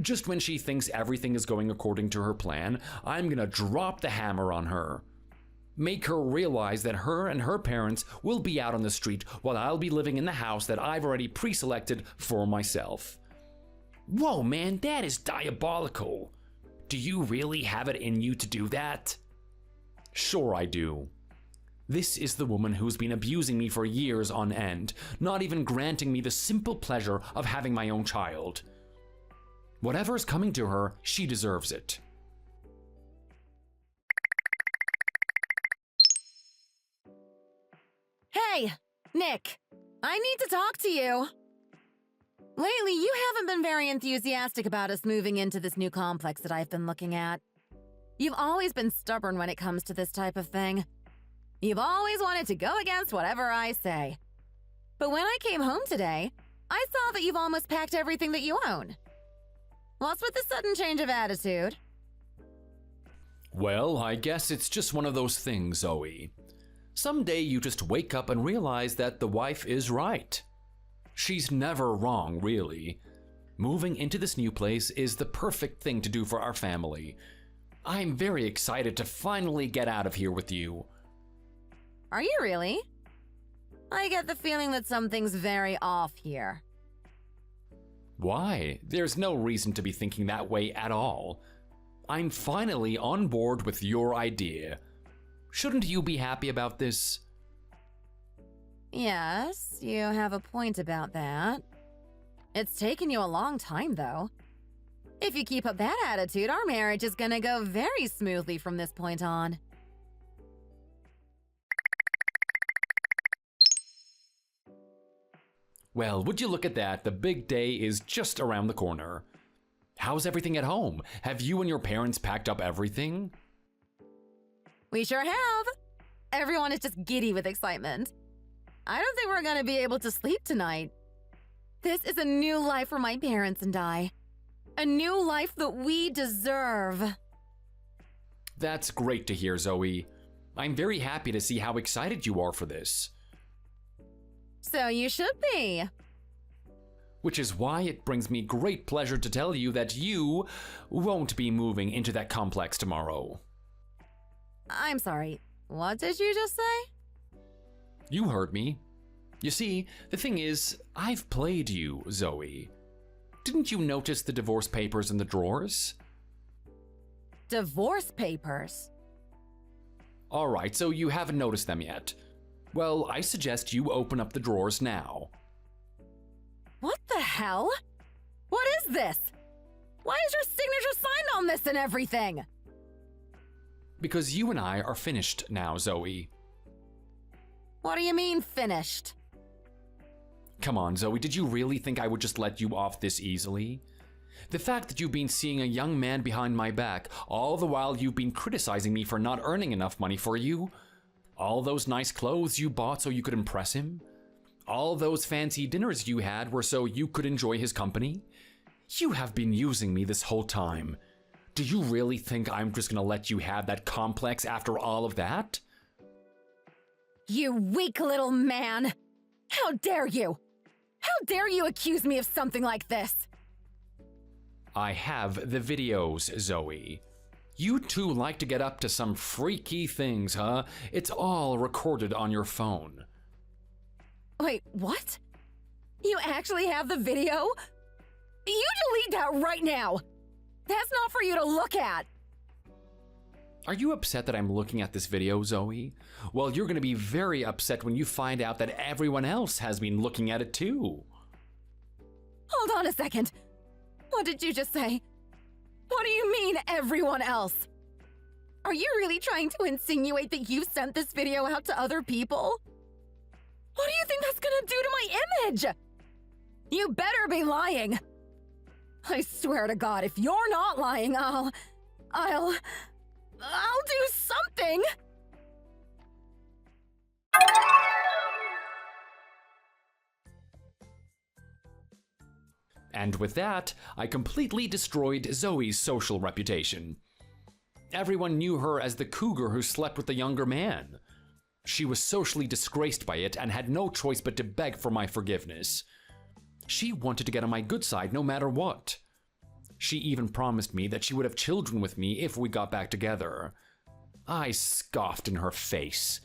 Speaker 1: Just when she thinks everything is going according to her plan, I'm gonna drop the hammer on her. Make her realize that her and her parents will be out on the street while I'll be living in the house that I've already pre-selected for myself. Whoa, man, that is diabolical. Do you really have it in you to do that? Sure I do. This is the woman who's been abusing me for years on end, not even granting me the simple pleasure of having my own child. Whatever's coming to her, she deserves it.
Speaker 2: Hey, Nick, I need to talk to you. Lately, you haven't been very enthusiastic about us moving into this new complex that I've been looking at. You've always been stubborn when it comes to this type of thing. You've always wanted to go against whatever I say. But when I came home today, I saw that you've almost packed everything that you own. What's with the sudden change of attitude?
Speaker 3: Well, I guess it's just one of those things, Zoe. Someday you just wake up and realize that the wife is right. She's never wrong, really. Moving into this new place is the perfect thing to do for our family. I'm very excited to finally get out of here with you.
Speaker 2: Are you really? I get the feeling that something's very off here.
Speaker 3: Why? There's no reason to be thinking that way at all. I'm finally on board with your idea. Shouldn't you be happy about this?
Speaker 2: Yes, you have a point about that. It's taken you a long time, though. If you keep up that attitude, our marriage is gonna go very smoothly from this point on.
Speaker 3: Well, would you look at that, the big day is just around the corner. How's everything at home? Have you and your parents packed up everything?
Speaker 2: We sure have. Everyone is just giddy with excitement. I don't think we're gonna be able to sleep tonight. This is a new life for my parents and I. A new life that we deserve.
Speaker 3: That's great to hear, Zoe. I'm very happy to see how excited you are for this.
Speaker 2: So you should be.
Speaker 3: Which is why it brings me great pleasure to tell you that you won't be moving into that complex tomorrow.
Speaker 2: I'm sorry, what did you just say?
Speaker 3: You heard me. You see, the thing is, I've played you, Zoe. Didn't you notice the divorce papers in the drawers?
Speaker 2: Divorce papers?
Speaker 3: Alright, so you haven't noticed them yet. Well, I suggest you open up the drawers now.
Speaker 2: What the hell? What is this? Why is your signature signed on this and everything?
Speaker 3: Because you and I are finished now, Zoe.
Speaker 2: What do you mean, finished?
Speaker 3: Come on, Zoe, did you really think I would just let you off this easily? The fact that you've been seeing a young man behind my back, all the while you've been criticizing me for not earning enough money for you, all those nice clothes you bought so you could impress him, all those fancy dinners you had were so you could enjoy his company. You have been using me this whole time. Do you really think I'm just gonna let you have that complex after all of that?
Speaker 2: You weak little man! How dare you! How dare you accuse me of something like this?
Speaker 3: I have the videos, Zoe. You two like to get up to some freaky things, huh? It's all recorded on your phone.
Speaker 2: Wait, what? You actually have the video? You delete that right now! That's not for you to look at!
Speaker 3: Are you upset that I'm looking at this video, Zoe? Well, you're gonna be very upset when you find out that everyone else has been looking at it too.
Speaker 2: Hold on a second. What did you just say? What do you mean, everyone else? Are you really trying to insinuate that you've sent this video out to other people? What do you think that's gonna do to my image? You better be lying. I swear to God, if you're not lying, I'll do something!
Speaker 3: And with that, I completely destroyed Zoe's social reputation. Everyone knew her as the cougar who slept with the younger man. She was socially disgraced by it and had no choice but to beg for my forgiveness. She wanted to get on my good side no matter what. She even promised me that she would have children with me if we got back together. I scoffed in her face.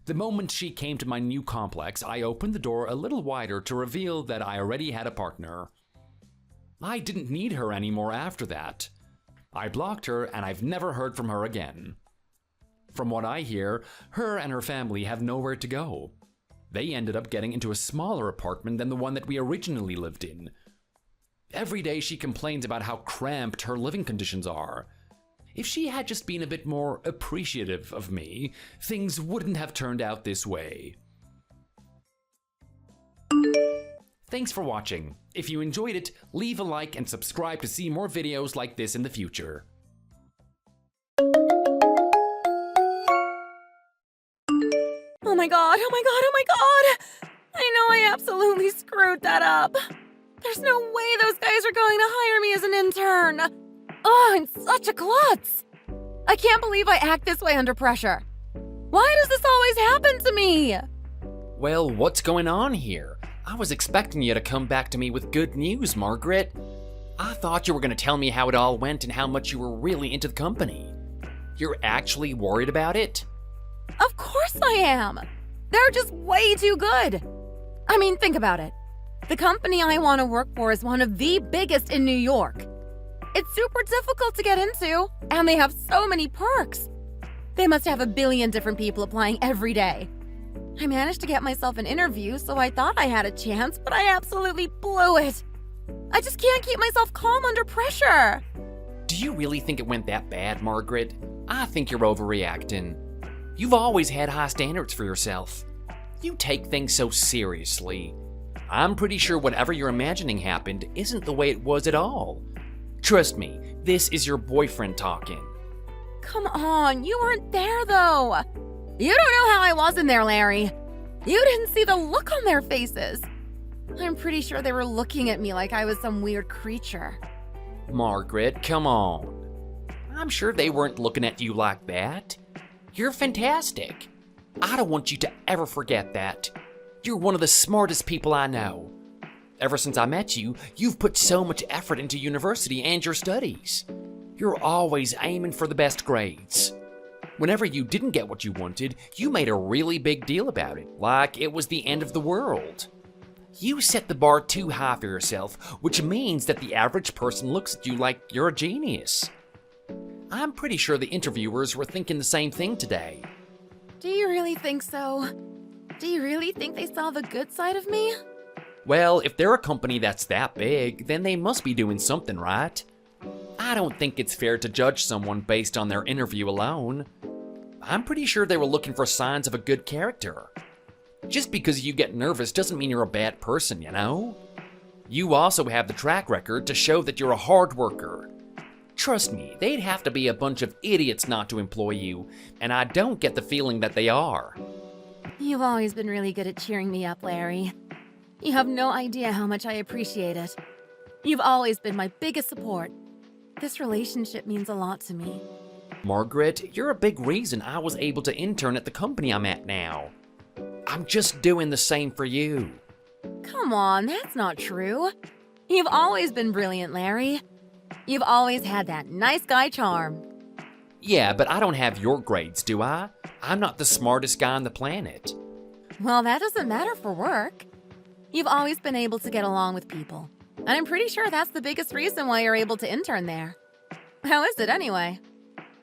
Speaker 3: The moment she came to my new complex, I opened the door a little wider to reveal that I already had a partner. I didn't need her anymore after that. I blocked her and I've never heard from her again. From what I hear, her and her family have nowhere to go. They ended up getting into a smaller apartment than the one that we originally lived in. Every day she complains about how cramped her living conditions are. If she had just been a bit more appreciative of me, things wouldn't have turned out this way. Thanks for watching. If you enjoyed it, leave a like and subscribe to see more videos like this in the future.
Speaker 2: Oh my god, oh my god, oh my god! I know I absolutely screwed that up. There's no way those guys are going to hire me as an intern. Oh, I'm such a klutz. I can't believe I act this way under pressure. Why does this always happen to me?
Speaker 1: Well, what's going on here? I was expecting you to come back to me with good news, Margaret. I thought you were going to tell me how it all went and how much you were really into the company. You're actually worried about it?
Speaker 2: Of course I am. They're just way too good. I mean, think about it. The company I want to work for is one of the biggest in New York. It's super difficult to get into, and they have so many perks. They must have 1 billion different people applying every day. I managed to get myself an interview, so I thought I had a chance, but I absolutely blew it. I just can't keep myself calm under pressure.
Speaker 1: Do you really think it went that bad, Margaret? I think you're overreacting. You've always had high standards for yourself. You take things so seriously. I'm pretty sure whatever you're imagining happened isn't the way it was at all. Trust me, this is your boyfriend talking.
Speaker 2: Come on, you weren't there though. You don't know how I was in there, Larry. You didn't see the look on their faces. I'm pretty sure they were looking at me like I was some weird creature.
Speaker 1: Margaret, come on. I'm sure they weren't looking at you like that. You're fantastic. I don't want you to ever forget that. You're one of the smartest people I know. Ever since I met you, you've put so much effort into university and your studies. You're always aiming for the best grades. Whenever you didn't get what you wanted, you made a really big deal about it, like it was the end of the world. You set the bar too high for yourself, which means that the average person looks at you like you're a genius. I'm pretty sure the interviewers were thinking the same thing today.
Speaker 2: Do you really think so? Do you really think they saw the good side of me?
Speaker 1: Well, if they're a company that's that big, then they must be doing something right. I don't think it's fair to judge someone based on their interview alone. I'm pretty sure they were looking for signs of a good character. Just because you get nervous doesn't mean you're a bad person, you know? You also have the track record to show that you're a hard worker. Trust me, they'd have to be a bunch of idiots not to employ you, and I don't get the feeling that they are.
Speaker 2: You've always been really good at cheering me up, Larry. You have no idea how much I appreciate it. You've always been my biggest support. This relationship means a lot to me.
Speaker 1: Margaret, you're a big reason I was able to intern at the company I'm at now. I'm just doing the same for you.
Speaker 2: Come on, that's not true. You've always been brilliant, Larry. You've always had that nice guy charm.
Speaker 1: Yeah, but I don't have your grades, do I? I'm not the smartest guy on the planet.
Speaker 2: Well, that doesn't matter for work. You've always been able to get along with people. And I'm pretty sure that's the biggest reason why you're able to intern there. How is it anyway?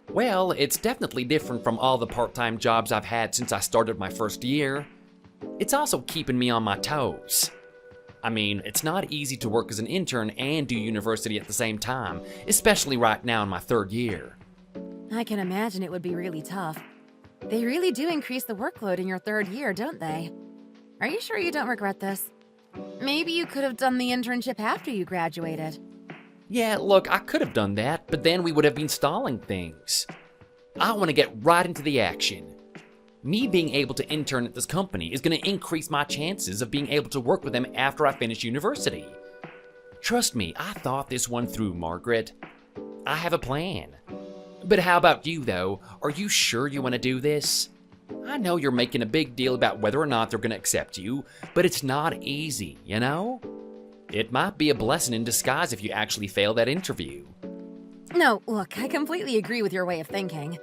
Speaker 1: Well, it's definitely different from all the part-time jobs I've had since I started my first year. It's also keeping me on my toes. I mean, it's not easy to work as an intern and do university at the same time, especially right now in my 3rd year.
Speaker 2: I can imagine it would be really tough. They really do increase the workload in your 3rd year, don't they? Are you sure you don't regret this? Maybe you could have done the internship after you graduated.
Speaker 1: Yeah, look, I could have done that, but then we would have been stalling things. I want to get right into the action. Me being able to intern at this company is going to increase my chances of being able to work with them after I finish university. Trust me, I thought this one through, Margaret. I have a plan. But how about you, though? Are you sure you want to do this? I know you're making a big deal about whether or not they're going to accept you, but it's not easy, you know? It might be a blessing in disguise if you actually fail that interview.
Speaker 2: No, look, I completely agree with your way of thinking.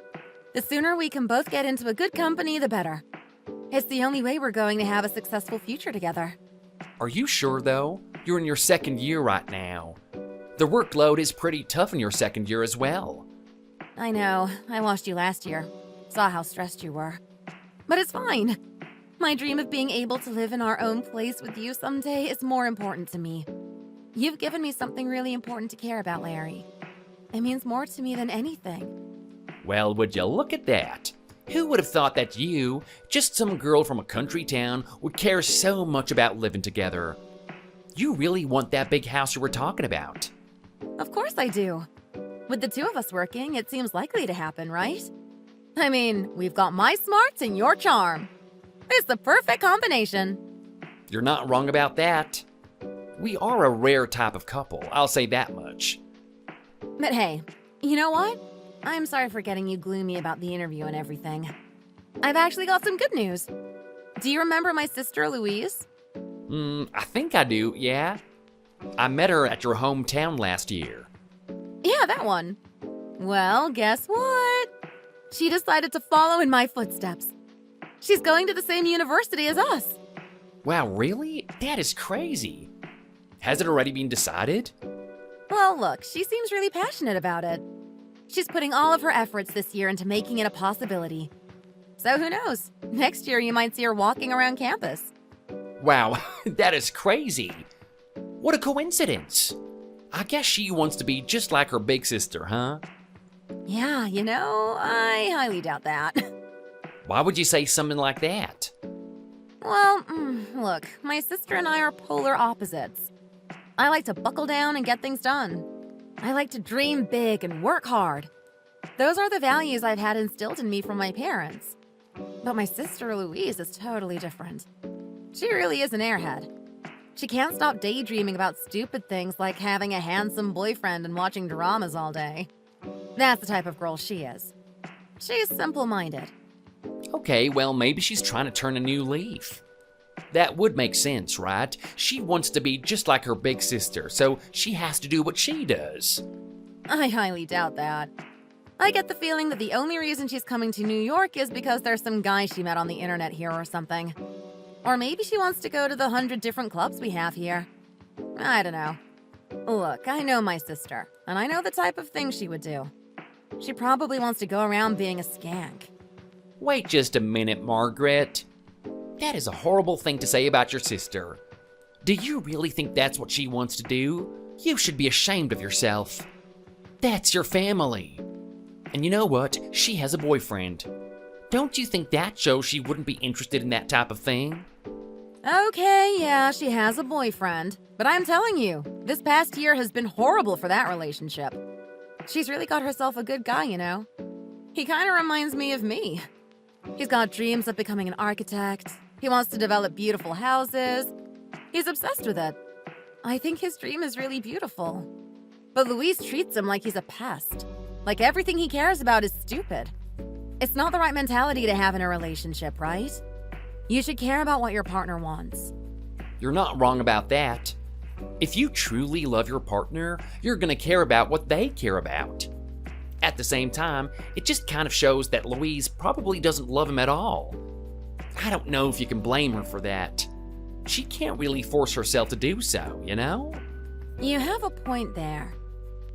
Speaker 2: The sooner we can both get into a good company, the better. It's the only way we're going to have a successful future together.
Speaker 1: Are you sure, though? You're in your 2nd year right now. The workload is pretty tough in your 2nd year as well.
Speaker 2: I know. I watched you last year. Saw how stressed you were. But it's fine. My dream of being able to live in our own place with you someday is more important to me. You've given me something really important to care about, Larry. It means more to me than anything.
Speaker 1: Well, would you look at that? Who would have thought that you, just some girl from a country town, would care so much about living together? You really want that big house you were talking about.
Speaker 2: Of course I do. With the two of us working, it seems likely to happen, right? I mean, we've got my smarts and your charm. It's the perfect combination.
Speaker 1: You're not wrong about that. We are a rare type of couple, I'll say that much.
Speaker 2: But hey, you know what? I'm sorry for getting you gloomy about the interview and everything. I've actually got some good news. Do you remember my sister, Louise?
Speaker 1: I think I do, yeah. I met her at your hometown last year.
Speaker 2: Yeah, that one. Well, guess what? She decided to follow in my footsteps. She's going to the same university as us.
Speaker 1: Wow, really? That is crazy. Has it already been decided?
Speaker 2: Well, look, she seems really passionate about it. She's putting all of her efforts this year into making it a possibility. So who knows? Next year you might see her walking around campus.
Speaker 1: Wow, that is crazy. What a coincidence. I guess she wants to be just like her big sister, huh?
Speaker 2: Yeah, I highly doubt that.
Speaker 1: Why would you say something like that?
Speaker 2: Well, look, my sister and I are polar opposites. I like to buckle down and get things done. I like to dream big and work hard. Those are the values I've had instilled in me from my parents. But my sister Louise is totally different. She really is an airhead. She can't stop daydreaming about stupid things like having a handsome boyfriend and watching dramas all day. That's the type of girl she is. She's simple-minded.
Speaker 1: Okay, well, maybe she's trying to turn a new leaf. That would make sense, right? She wants to be just like her big sister, so she has to do what she does.
Speaker 2: I highly doubt that. I get the feeling that the only reason she's coming to New York is because there's some guy she met on the internet here or something. Or maybe she wants to go to the 100 different clubs we have here. I don't know. Look, I know my sister, and I know the type of thing she would do. She probably wants to go around being a skank.
Speaker 1: Wait just a minute, Margaret. That is a horrible thing to say about your sister. Do you really think that's what she wants to do? You should be ashamed of yourself. That's your family. And you know what? She has a boyfriend. Don't you think that shows she wouldn't be interested in that type of thing?
Speaker 2: Okay, yeah, she has a boyfriend. But I'm telling you, this past year has been horrible for that relationship. She's really got herself a good guy, He kind of reminds me of me. He's got dreams of becoming an architect. He wants to develop beautiful houses. He's obsessed with it. I think his dream is really beautiful. But Louise treats him like he's a pest. Like everything he cares about is stupid. It's not the right mentality to have in a relationship, right? You should care about what your partner wants.
Speaker 1: You're not wrong about that. If you truly love your partner, you're gonna care about what they care about. At the same time, it just kind of shows that Louise probably doesn't love him at all. I don't know if you can blame her for that. She can't really force herself to do so,
Speaker 2: You have a point there.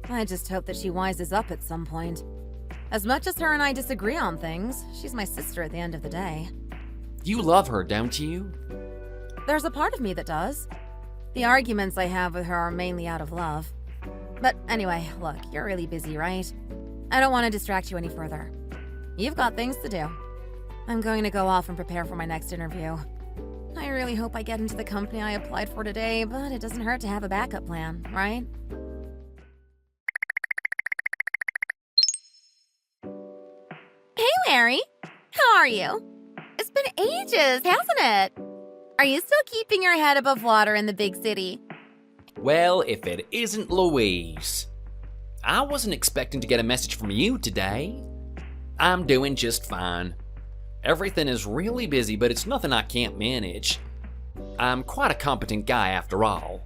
Speaker 2: I just hope that she wises up at some point. As much as her and I disagree on things, she's my sister at the end of the day.
Speaker 1: You love her, don't you?
Speaker 2: There's a part of me that does. The arguments I have with her are mainly out of love. But anyway, look, you're really busy, right? I don't want to distract you any further. You've got things to do. I'm going to go off and prepare for my next interview. I really hope I get into the company I applied for today, but it doesn't hurt to have a backup plan, right? Hey, Larry. How are you? It's been ages, hasn't it? Are you still keeping your head above water in the big city?
Speaker 1: Well, if it isn't Louise. I wasn't expecting to get a message from you today. I'm doing just fine. Everything is really busy, but it's nothing I can't manage. I'm quite a competent guy after all.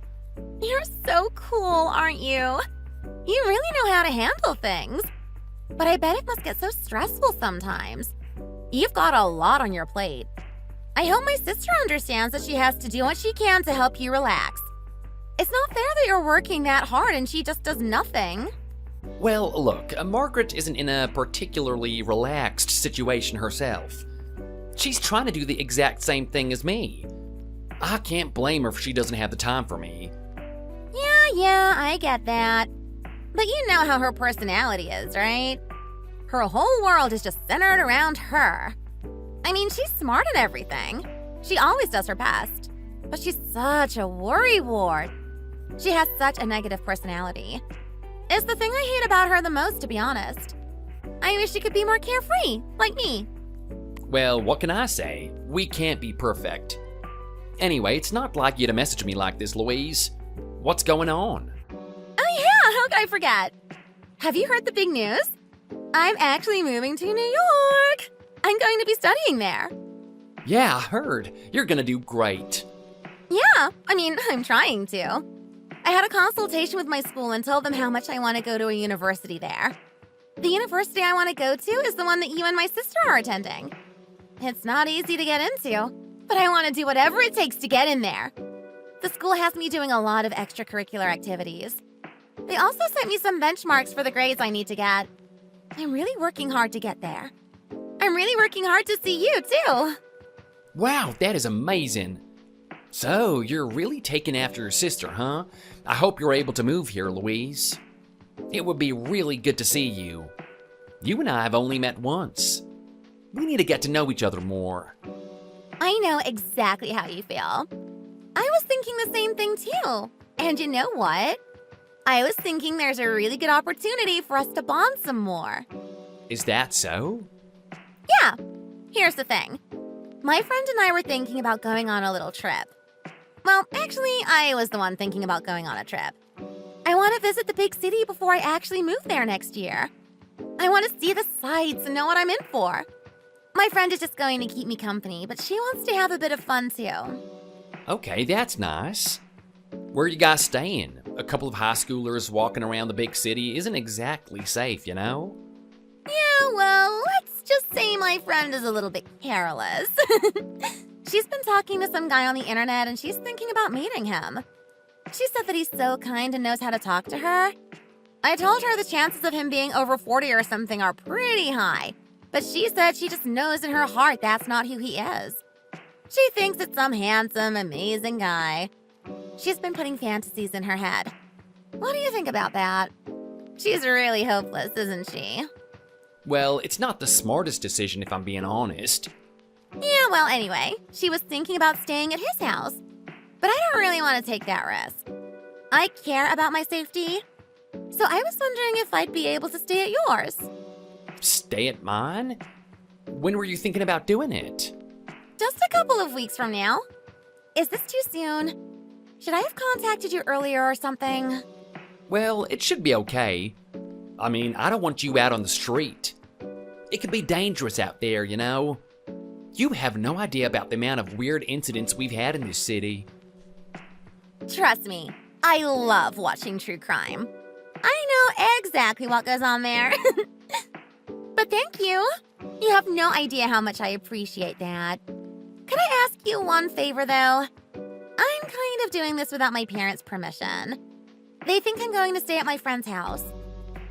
Speaker 2: You're so cool, aren't you? You really know how to handle things. But I bet it must get so stressful sometimes. You've got a lot on your plate. I hope my sister understands that she has to do what she can to help you relax. It's not fair that you're working that hard and she just does nothing.
Speaker 1: Well, look, Margaret isn't in a particularly relaxed situation herself. She's trying to do the exact same thing as me. I can't blame her if she doesn't have the time for me.
Speaker 2: Yeah, I get that. But you know how her personality is, right? Her whole world is just centered around her. I mean, she's smart at everything. She always does her best. But she's such a worrywart. She has such a negative personality. It's the thing I hate about her the most, to be honest. I wish she could be more carefree, like me.
Speaker 1: Well, what can I say? We can't be perfect. Anyway, it's not like you to message me like this, Louise. What's going on?
Speaker 2: Oh yeah, how could I forget? Have you heard the big news? I'm actually moving to New York. I'm going to be studying there.
Speaker 1: Yeah, I heard. You're gonna do great.
Speaker 2: Yeah, I'm trying to. I had a consultation with my school and told them how much I want to go to a university there. The university I want to go to is the one that you and my sister are attending. It's not easy to get into, but I want to do whatever it takes to get in there. The school has me doing a lot of extracurricular activities. They also sent me some benchmarks for the grades I need to get. I'm really working hard to get there. I'm really working hard to see you, too.
Speaker 1: Wow, that is amazing. So, you're really taking after your sister, huh? I hope you're able to move here, Louise. It would be really good to see you. You and I have only met once. We need to get to know each other more.
Speaker 2: I know exactly how you feel. I was thinking the same thing, too. And you know what? I was thinking there's a really good opportunity for us to bond some more.
Speaker 1: Is that so?
Speaker 2: Yeah. Here's the thing. My friend and I were thinking about going on a little trip. Well, actually, I was the one thinking about going on a trip. I want to visit the big city before I actually move there next year. I want to see the sights and know what I'm in for. My friend is just going to keep me company, but she wants to have a bit of fun too.
Speaker 1: Okay, that's nice. Where are you guys staying? A couple of high schoolers walking around the big city isn't exactly safe, you know?
Speaker 2: Yeah, well, let's just say my friend is a little bit careless. She's been talking to some guy on the internet and she's thinking about meeting him. She said that he's so kind and knows how to talk to her. I told her the chances of him being over 40 or something are pretty high, but she said she just knows in her heart that's not who he is. She thinks it's some handsome, amazing guy. She's been putting fantasies in her head. What do you think about that? She's really hopeless, isn't she?
Speaker 1: Well, it's not the smartest decision if I'm being honest.
Speaker 2: Yeah, well, anyway, she was thinking about staying at his house. But I don't really want to take that risk. I care about my safety, so I was wondering if I'd be able to stay at yours.
Speaker 1: Stay at mine? When were you thinking about doing it?
Speaker 2: Just a couple of weeks from now. Is this too soon? Should I have contacted you earlier or something?
Speaker 1: Well, it should be okay. I don't want you out on the street. It could be dangerous out there, you know? You have no idea about the amount of weird incidents we've had in this city.
Speaker 2: Trust me, I love watching true crime. I know exactly what goes on there. But thank you. You have no idea how much I appreciate that. Could I ask you one favor, though? I'm kind of doing this without my parents' permission. They think I'm going to stay at my friend's house.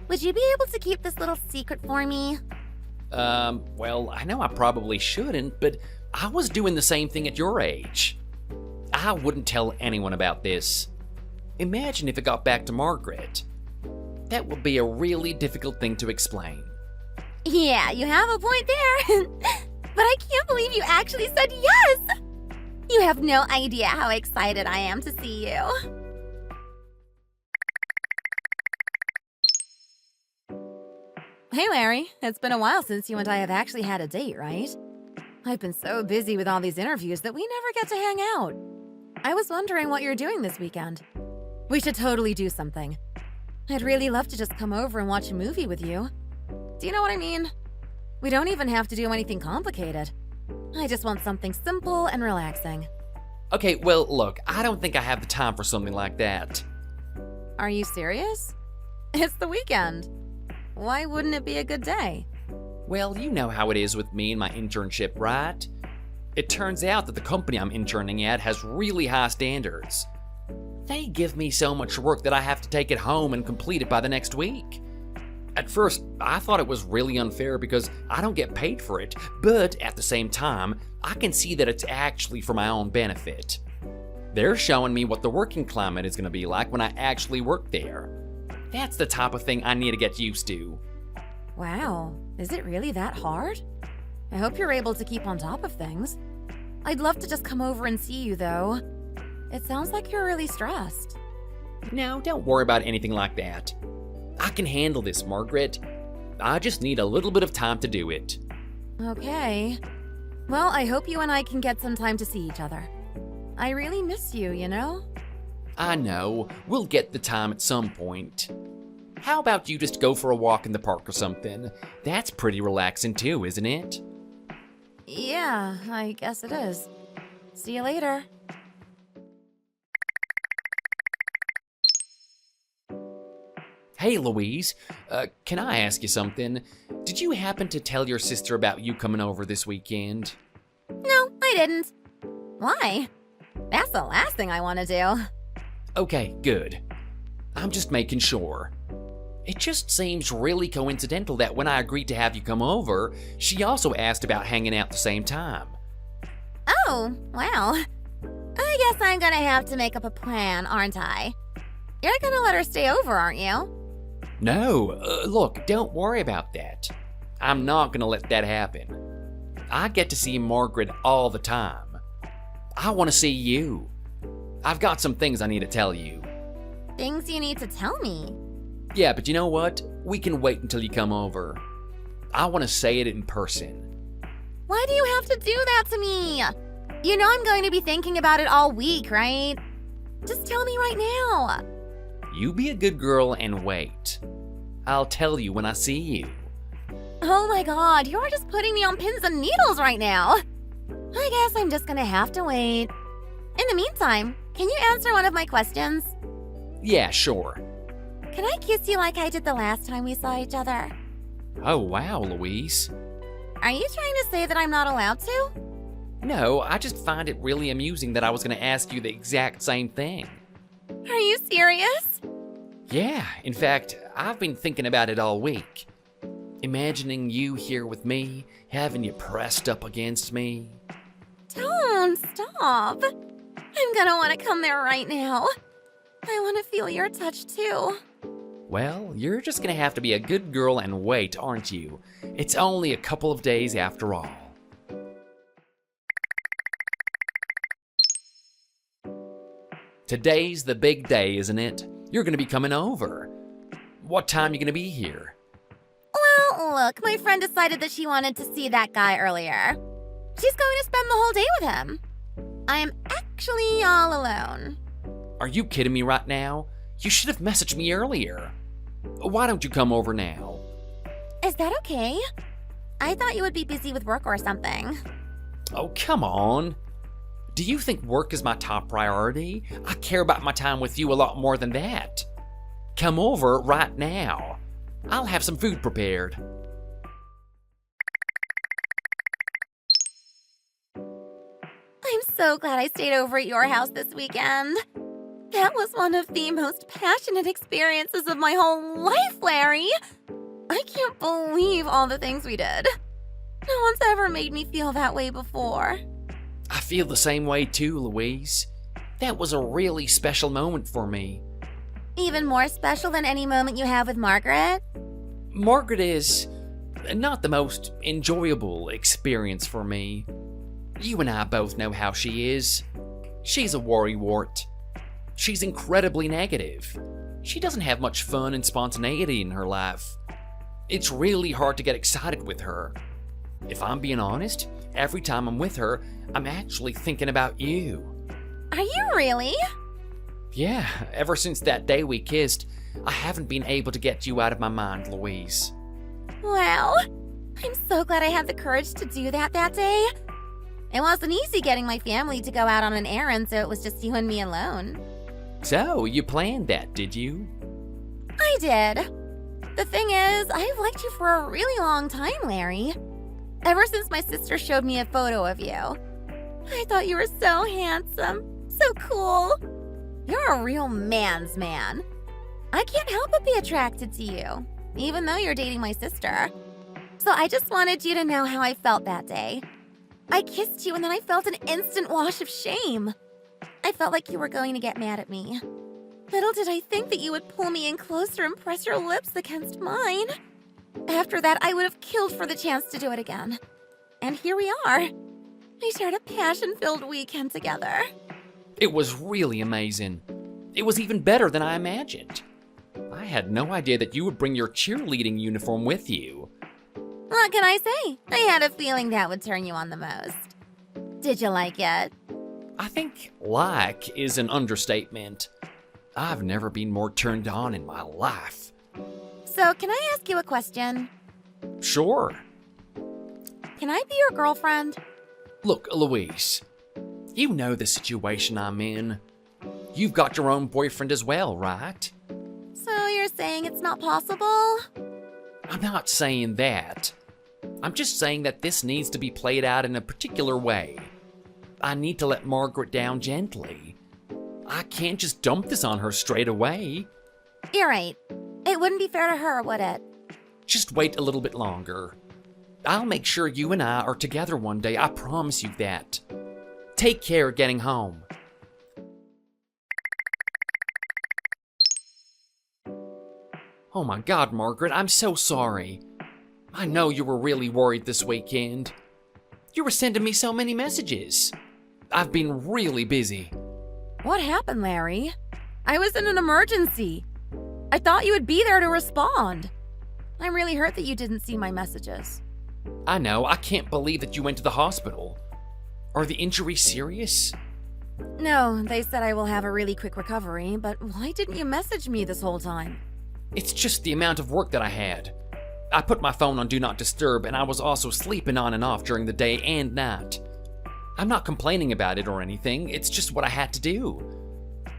Speaker 2: Would you be able to keep this little secret for me?
Speaker 1: Well, I know I probably shouldn't, but I was doing the same thing at your age. I wouldn't tell anyone about this. Imagine if it got back to Margaret. That would be a really difficult thing to explain.
Speaker 2: Yeah, you have a point there. But I can't believe you actually said yes! You have no idea how excited I am to see you. Hey, Larry. It's been a while since you and I have actually had a date, right? I've been so busy with all these interviews that we never get to hang out. I was wondering what you're doing this weekend. We should totally do something. I'd really love to just come over and watch a movie with you. Do you know what I mean? We don't even have to do anything complicated. I just want something simple and relaxing.
Speaker 1: Okay, well, look, I don't think I have the time for something like that.
Speaker 2: Are you serious? It's the weekend. Why wouldn't it be a good day?
Speaker 1: Well, you know how it is with me and my internship, right? It turns out that the company I'm interning at has really high standards. They give me so much work that I have to take it home and complete it by the next week. At first, I thought it was really unfair because I don't get paid for it, but at the same time, I can see that it's actually for my own benefit. They're showing me what the working climate is going to be like when I actually work there. That's the type of thing I need to get used to.
Speaker 2: Wow, is it really that hard? I hope you're able to keep on top of things. I'd love to just come over and see you, though. It sounds like you're really stressed.
Speaker 1: No, don't worry about anything like that. I can handle this, Margaret. I just need a little bit of time to do it.
Speaker 2: Okay. Well, I hope you and I can get some time to see each other. I really miss you, you know?
Speaker 1: I know. We'll get the time at some point. How about you just go for a walk in the park or something? That's pretty relaxing too, isn't it?
Speaker 2: Yeah, I guess it is. See you later.
Speaker 1: Hey, Louise, can I ask you something? Did you happen to tell your sister about you coming over this weekend?
Speaker 2: No, I didn't. Why? That's the last thing I want to do.
Speaker 1: Okay, good. I'm just making sure. It just seems really coincidental that when I agreed to have you come over, she also asked about hanging out at the same time.
Speaker 2: Oh, well. I guess I'm gonna have to make up a plan, aren't I? You're gonna let her stay over, aren't you?
Speaker 1: No, look, don't worry about that. I'm not gonna let that happen. I get to see Margaret all the time. I want to see you. I've got some things I need to tell you.
Speaker 2: Things you need to tell me.
Speaker 1: Yeah, but you know what? We can wait until you come over. I want to say it in person.
Speaker 2: Why do you have to do that to me? You know I'm going to be thinking about it all week, right? Just tell me right now.
Speaker 1: You be a good girl and wait. I'll tell you when I see you.
Speaker 2: Oh my god, you're just putting me on pins and needles right now. I guess I'm just gonna have to wait. In the meantime, can you answer one of my questions?
Speaker 1: Yeah, sure.
Speaker 2: Can I kiss you like I did the last time we saw each other?
Speaker 1: Oh, wow, Louise.
Speaker 2: Are you trying to say that I'm not allowed to?
Speaker 1: No, I just find it really amusing that I was going to ask you the exact same thing.
Speaker 2: Are you serious?
Speaker 1: Yeah, in fact, I've been thinking about it all week. Imagining you here with me, having you pressed up against me.
Speaker 2: Don't stop. I'm gonna want to come there right now. I want to feel your touch too.
Speaker 1: Well, you're just gonna have to be a good girl and wait, aren't you? It's only a couple of days after all. Today's the big day, isn't it? You're gonna be coming over. What time you gonna be here?
Speaker 2: Well, look, my friend decided that she wanted to see that guy earlier. She's going to spend the whole day with him. I am actually all alone.
Speaker 1: Are you kidding me right now? You should have messaged me earlier. Why don't you come over now?
Speaker 2: Is that okay? I thought you would be busy with work or something.
Speaker 1: Oh, come on. Do you think work is my top priority? I care about my time with you a lot more than that. Come over right now. I'll have some food prepared.
Speaker 2: I'm so glad I stayed over at your house this weekend. That was one of the most passionate experiences of my whole life, Larry. I can't believe all the things we did. No one's ever made me feel that way before.
Speaker 1: I feel the same way too, Louise. That was a really special moment for me.
Speaker 2: Even more special than any moment you have with Margaret?
Speaker 1: Margaret is not the most enjoyable experience for me. You and I both know how she is. She's a worrywart. She's incredibly negative. She doesn't have much fun and spontaneity in her life. It's really hard to get excited with her. If I'm being honest, every time I'm with her, I'm actually thinking about you.
Speaker 2: Are you really?
Speaker 1: Yeah, ever since that day we kissed, I haven't been able to get you out of my mind, Louise.
Speaker 2: Well, I'm so glad I had the courage to do that day. It wasn't easy getting my family to go out on an errand, so it was just you and me alone.
Speaker 1: So, you planned that, did you?
Speaker 2: I did. The thing is, I've liked you for a really long time, Larry. Ever since my sister showed me a photo of you. I thought you were so handsome, so cool. You're a real man's man. I can't help but be attracted to you, even though you're dating my sister. So I just wanted you to know how I felt that day. I kissed you and then I felt an instant wash of shame. I felt like you were going to get mad at me. Little did I think that you would pull me in closer and press your lips against mine. After that, I would have killed for the chance to do it again. And here we are. We shared a passion-filled weekend together.
Speaker 1: It was really amazing. It was even better than I imagined. I had no idea that you would bring your cheerleading uniform with you.
Speaker 2: What can I say? I had a feeling that would turn you on the most. Did you like it?
Speaker 1: I think like is an understatement. I've never been more turned on in my life.
Speaker 2: So, can I ask you a question?
Speaker 1: Sure.
Speaker 2: Can I be your girlfriend?
Speaker 1: Look, Louise, you know the situation I'm in. You've got your own boyfriend as well, right?
Speaker 2: So you're saying it's not possible?
Speaker 1: I'm not saying that. I'm just saying that this needs to be played out in a particular way. I need to let Margaret down gently. I can't just dump this on her straight away.
Speaker 2: You're right. It wouldn't be fair to her, would it?
Speaker 1: Just wait a little bit longer. I'll make sure you and I are together one day, I promise you that. Take care getting home. Oh my God, Margaret, I'm so sorry. I know you were really worried this weekend. You were sending me so many messages. I've been really busy.
Speaker 2: What happened, Larry? I was in an emergency. I thought you would be there to respond. I'm really hurt that you didn't see my messages.
Speaker 1: I know, I can't believe that you went to the hospital. Are the injuries serious?
Speaker 2: No, they said I will have a really quick recovery, but why didn't you message me this whole time?
Speaker 1: It's just the amount of work that I had. I put my phone on Do Not Disturb, and I was also sleeping on and off during the day and night. I'm not complaining about it or anything, it's just what I had to do.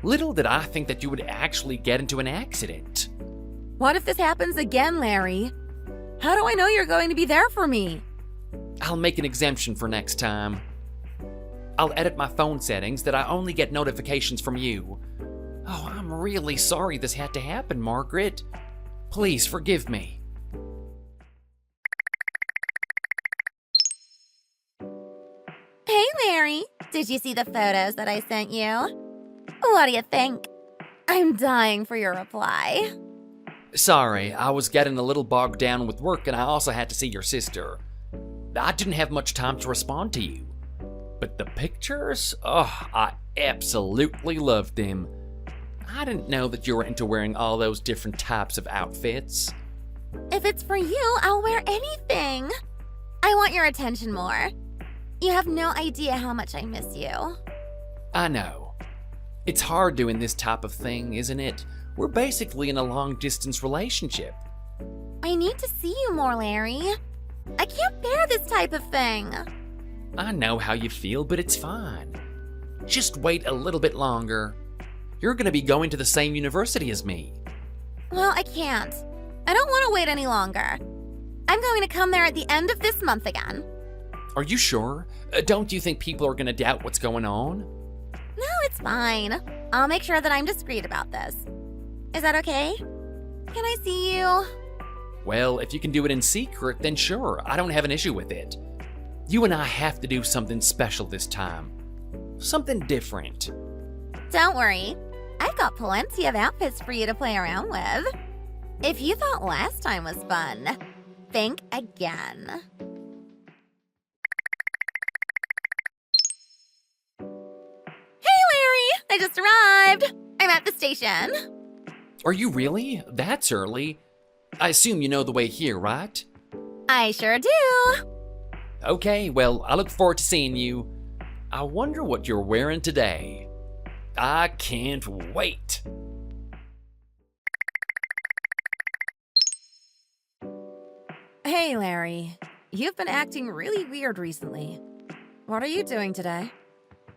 Speaker 1: Little did I think that you would actually get into an accident.
Speaker 2: What if this happens again, Larry? How do I know you're going to be there for me?
Speaker 1: I'll make an exemption for next time. I'll edit my phone settings that I only get notifications from you. Oh, I'm really sorry this had to happen, Margaret. Please forgive me.
Speaker 2: Hey, Larry. Did you see the photos that I sent you? What do you think? I'm dying for your reply.
Speaker 1: Sorry, I was getting a little bogged down with work and I also had to see your sister. I didn't have much time to respond to you. But the pictures? Oh, I absolutely loved them. I didn't know that you were into wearing all those different types of outfits.
Speaker 2: If it's for you, I'll wear anything. I want your attention more. You have no idea how much I miss you.
Speaker 1: I know. It's hard doing this type of thing, isn't it? We're basically in a long-distance relationship.
Speaker 2: I need to see you more, Larry. I can't bear this type of thing.
Speaker 1: I know how you feel, but it's fine. Just wait a little bit longer. You're gonna be going to the same university as me.
Speaker 2: Well, I can't. I don't want to wait any longer. I'm going to come there at the end of this month again.
Speaker 1: Are you sure? Don't you think people are gonna doubt what's going on?
Speaker 2: No, it's fine. I'll make sure that I'm discreet about this. Is that okay? Can I see you?
Speaker 1: Well, if you can do it in secret, then sure, I don't have an issue with it. You and I have to do something special this time. Something different.
Speaker 2: Don't worry. I've got plenty of outfits for you to play around with. If you thought last time was fun, think again. Hey, Larry! I just arrived. I'm at the station.
Speaker 1: Are you really? That's early. I assume you know the way here, right?
Speaker 2: I sure do.
Speaker 1: Okay, well, I look forward to seeing you. I wonder what you're wearing today. I can't wait.
Speaker 2: Hey, Larry. You've been acting really weird recently. What are you doing today?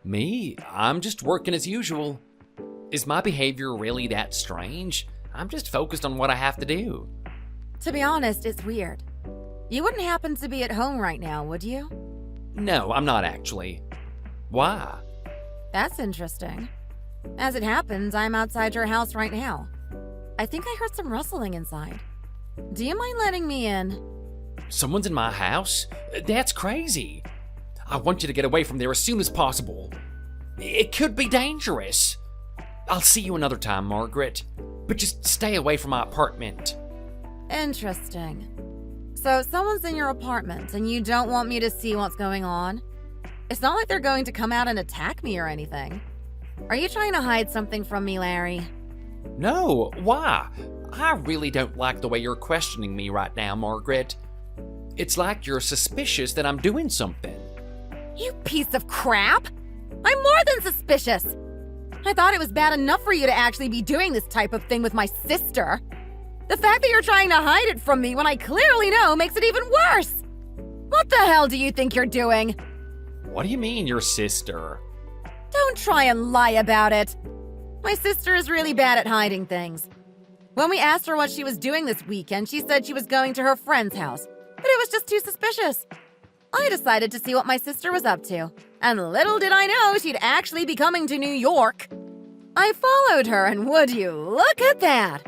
Speaker 1: Me? I'm just working as usual. Is my behavior really that strange? I'm just focused on what I have to do.
Speaker 2: To be honest, it's weird. You wouldn't happen to be at home right now, would you?
Speaker 1: No, I'm not actually. Why?
Speaker 2: That's interesting. As it happens, I'm outside your house right now. I think I heard some rustling inside. Do you mind letting me in?
Speaker 1: Someone's in my house? That's crazy. I want you to get away from there as soon as possible. It could be dangerous. I'll see you another time, Margaret. But just stay away from my apartment.
Speaker 2: Interesting. So someone's in your apartment and you don't want me to see what's going on? It's not like they're going to come out and attack me or anything. Are you trying to hide something from me, Larry?
Speaker 1: No, why? I really don't like the way you're questioning me right now, Margaret. It's like you're suspicious that I'm doing something.
Speaker 2: You piece of crap! I'm more than suspicious! I thought it was bad enough for you to actually be doing this type of thing with my sister. The fact that you're trying to hide it from me when I clearly know makes it even worse! What the hell do you think you're doing?
Speaker 1: What do you mean, your sister?
Speaker 2: Don't try and lie about it. My sister is really bad at hiding things. When we asked her what she was doing this weekend, she said she was going to her friend's house, but it was just too suspicious. I decided to see what my sister was up to, and little did I know she'd actually be coming to New York. I followed her, and would you look at that?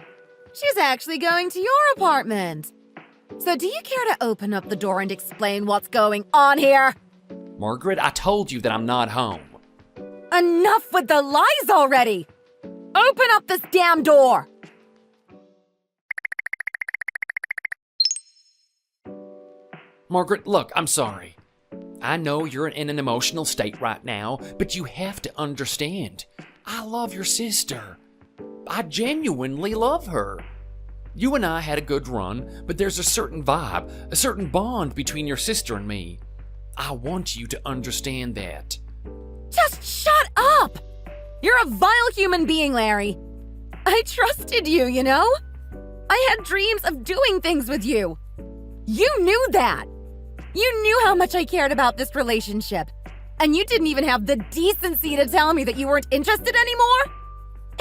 Speaker 2: She's actually going to your apartment. So do you care to open up the door and explain what's going on here?
Speaker 1: Margaret, I told you that I'm not home.
Speaker 2: Enough with the lies already! Open up this damn door!
Speaker 1: Margaret, look, I'm sorry. I know you're in an emotional state right now, but you have to understand. I love your sister. I genuinely love her. You and I had a good run, but there's a certain vibe, a certain bond between your sister and me. I want you to understand that.
Speaker 2: Just shut up! You're a vile human being, Larry. I trusted you, you know? I had dreams of doing things with you. You knew that. You knew how much I cared about this relationship. And you didn't even have the decency to tell me that you weren't interested anymore?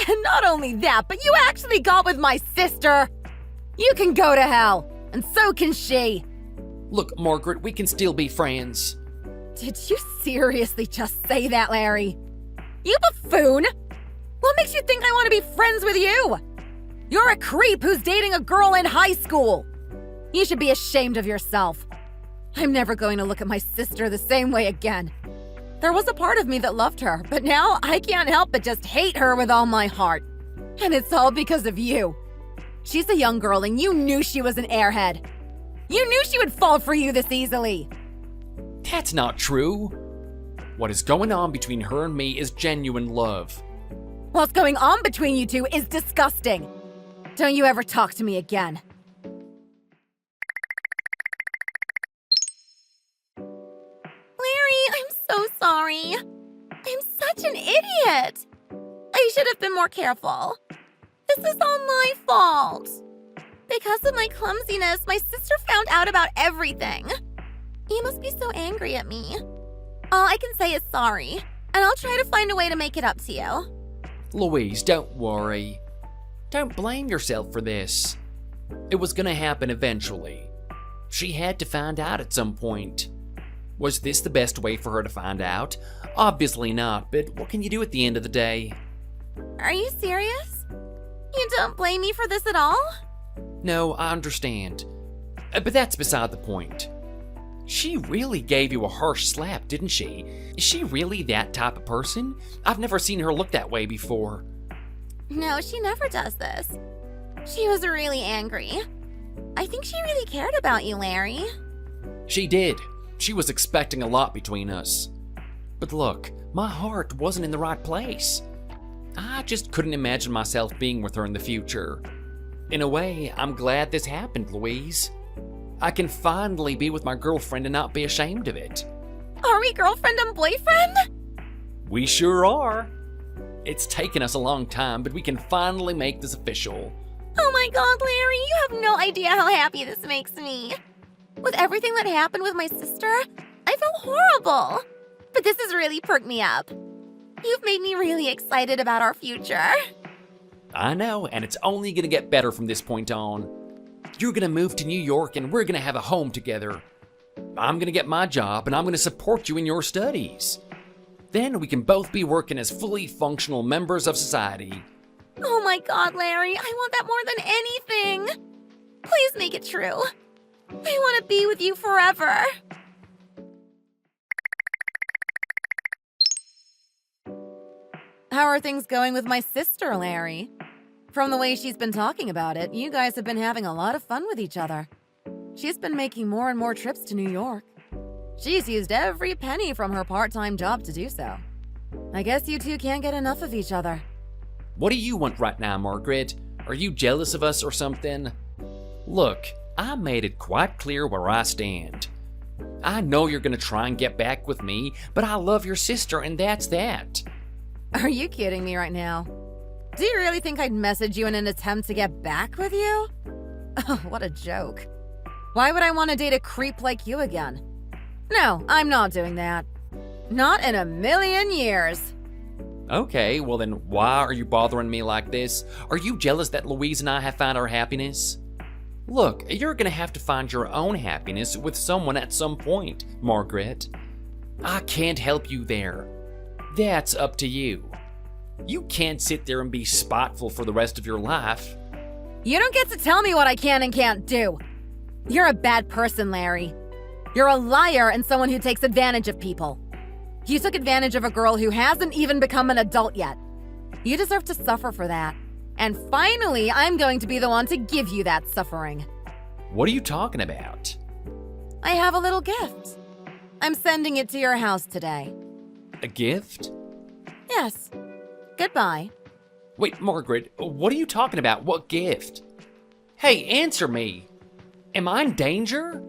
Speaker 2: And not only that, but you actually got with my sister. You can go to hell, and so can she.
Speaker 1: Look, Margaret, we can still be friends.
Speaker 2: Did you seriously just say that, Larry? You buffoon! What makes you think I want to be friends with you? You're a creep who's dating a girl in high school. You should be ashamed of yourself. I'm never going to look at my sister the same way again. There was a part of me that loved her, but now I can't help but just hate her with all my heart. And it's all because of you. She's a young girl and you knew she was an airhead. You knew she would fall for you this easily.
Speaker 1: That's not true. What is going on between her and me is genuine love.
Speaker 2: What's going on between you two is disgusting. Don't you ever talk to me again. Larry, I'm so sorry. I'm such an idiot. I should have been more careful. This is all my fault. Because of my clumsiness, my sister found out about everything. You must be so angry at me. All I can say is sorry, and I'll try to find a way to make it up to you.
Speaker 1: Louise, don't worry. Don't blame yourself for this. It was gonna happen eventually. She had to find out at some point. Was this the best way for her to find out? Obviously not, but what can you do at the end of the day?
Speaker 2: Are you serious? You don't blame me for this at all?
Speaker 1: No, I understand. But that's beside the point. She really gave you a harsh slap, didn't she? Is she really that type of person? I've never seen her look that way before.
Speaker 2: No, she never does this. She was really angry. I think she really cared about you, Larry.
Speaker 1: She did. She was expecting a lot between us. But look, my heart wasn't in the right place. I just couldn't imagine myself being with her in the future. In a way, I'm glad this happened, Louise. I can finally be with my girlfriend and not be ashamed of it.
Speaker 2: Are we girlfriend and boyfriend?
Speaker 1: We sure are. It's taken us a long time, but we can finally make this official.
Speaker 2: Oh my God, Larry, you have no idea how happy this makes me. With everything that happened with my sister, I felt horrible. But this has really perked me up. You've made me really excited about our future.
Speaker 1: I know, and it's only gonna get better from this point on. You're gonna move to New York and we're gonna have a home together. I'm gonna get my job and I'm gonna support you in your studies. Then we can both be working as fully functional members of society.
Speaker 2: Oh my God, Larry, I want that more than anything. Please make it true. I want to be with you forever. How are things going with my sister, Larry? From the way she's been talking about it, you guys have been having a lot of fun with each other. She's been making more and more trips to New York. She's used every penny from her part-time job to do so. I guess you two can't get enough of each other.
Speaker 1: What do you want right now, Margaret? Are you jealous of us or something? Look, I made it quite clear where I stand. I know you're gonna try and get back with me, but I love your sister and that's that.
Speaker 2: Are you kidding me right now? Do you really think I'd message you in an attempt to get back with you? Oh, what a joke. Why would I want to date a creep like you again? No, I'm not doing that. Not in a million years.
Speaker 1: Okay, well then why are you bothering me like this? Are you jealous that Louise and I have found our happiness? Look, you're gonna have to find your own happiness with someone at some point, Margaret. I can't help you there. That's up to you. You can't sit there and be spiteful for the rest of your life.
Speaker 2: You don't get to tell me what I can and can't do. You're a bad person, Larry. You're a liar and someone who takes advantage of people. You took advantage of a girl who hasn't even become an adult yet. You deserve to suffer for that. And finally, I'm going to be the one to give you that suffering.
Speaker 1: What are you talking about?
Speaker 2: I have a little gift. I'm sending it to your house today.
Speaker 1: A gift?
Speaker 2: Yes. Goodbye.
Speaker 1: Wait, Margaret, what are you talking about? What gift? Hey, answer me. Am I in danger?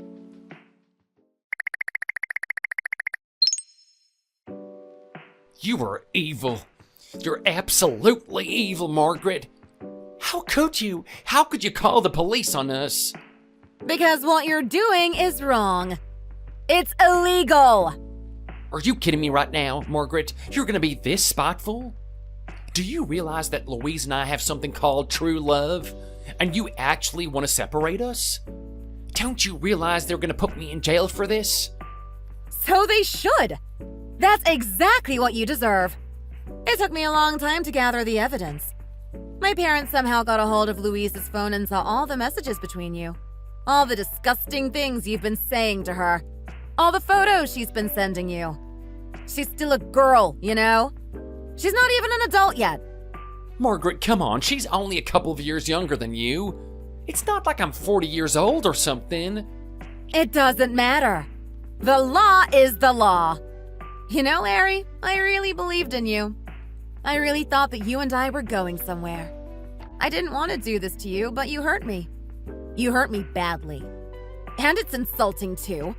Speaker 1: You are evil. You're absolutely evil, Margaret. How could you? How could you call the police on us?
Speaker 2: Because what you're doing is wrong. It's illegal.
Speaker 1: Are you kidding me right now, Margaret? You're gonna be this spiteful? Do you realize that Louise and I have something called true love? And you actually want to separate us? Don't you realize they're gonna put me in jail for this?
Speaker 2: So they should. That's exactly what you deserve. It took me a long time to gather the evidence. My parents somehow got a hold of Louise's phone and saw all the messages between you. All the disgusting things you've been saying to her. All the photos she's been sending you. She's still a girl, you know? She's not even an adult yet.
Speaker 1: Margaret, come on, she's only a couple of years younger than you. It's not like I'm 40 years old or something.
Speaker 2: It doesn't matter. The law is the law. You know, Larry, I really believed in you. I really thought that you and I were going somewhere. I didn't want to do this to you, but you hurt me. You hurt me badly. And it's insulting, too.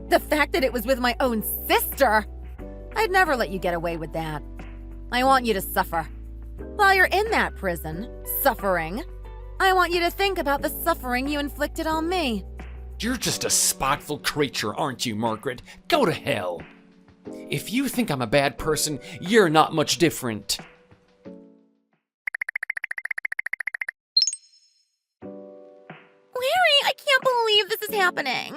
Speaker 2: The fact that it was with my own sister. I'd never let you get away with that. I want you to suffer. While you're in that prison, suffering, I want you to think about the suffering you inflicted on me.
Speaker 1: You're just a spiteful creature, aren't you, Margaret? Go to hell. If you think I'm a bad person, you're not much different.
Speaker 2: Larry, I can't believe this is happening.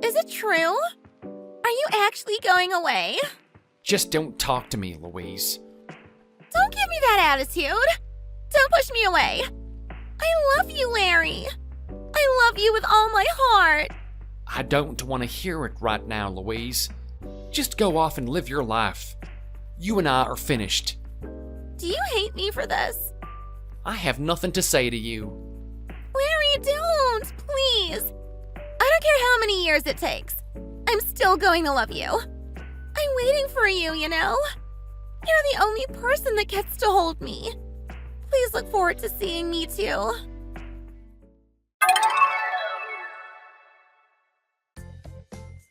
Speaker 2: Is it true? Are you actually going away?
Speaker 1: Just don't talk to me, Louise.
Speaker 2: Don't give me that attitude. Don't push me away. I love you, Larry. I love you with all my heart.
Speaker 1: I don't want to hear it right now, Louise. Just go off and live your life. You and I are finished.
Speaker 2: Do you hate me for this?
Speaker 1: I have nothing to say to you.
Speaker 2: Larry, don't, please. I don't care how many years it takes. I'm still going to love you. I'm waiting for you, you know? You're the only person that gets to hold me. Please look forward to seeing me too.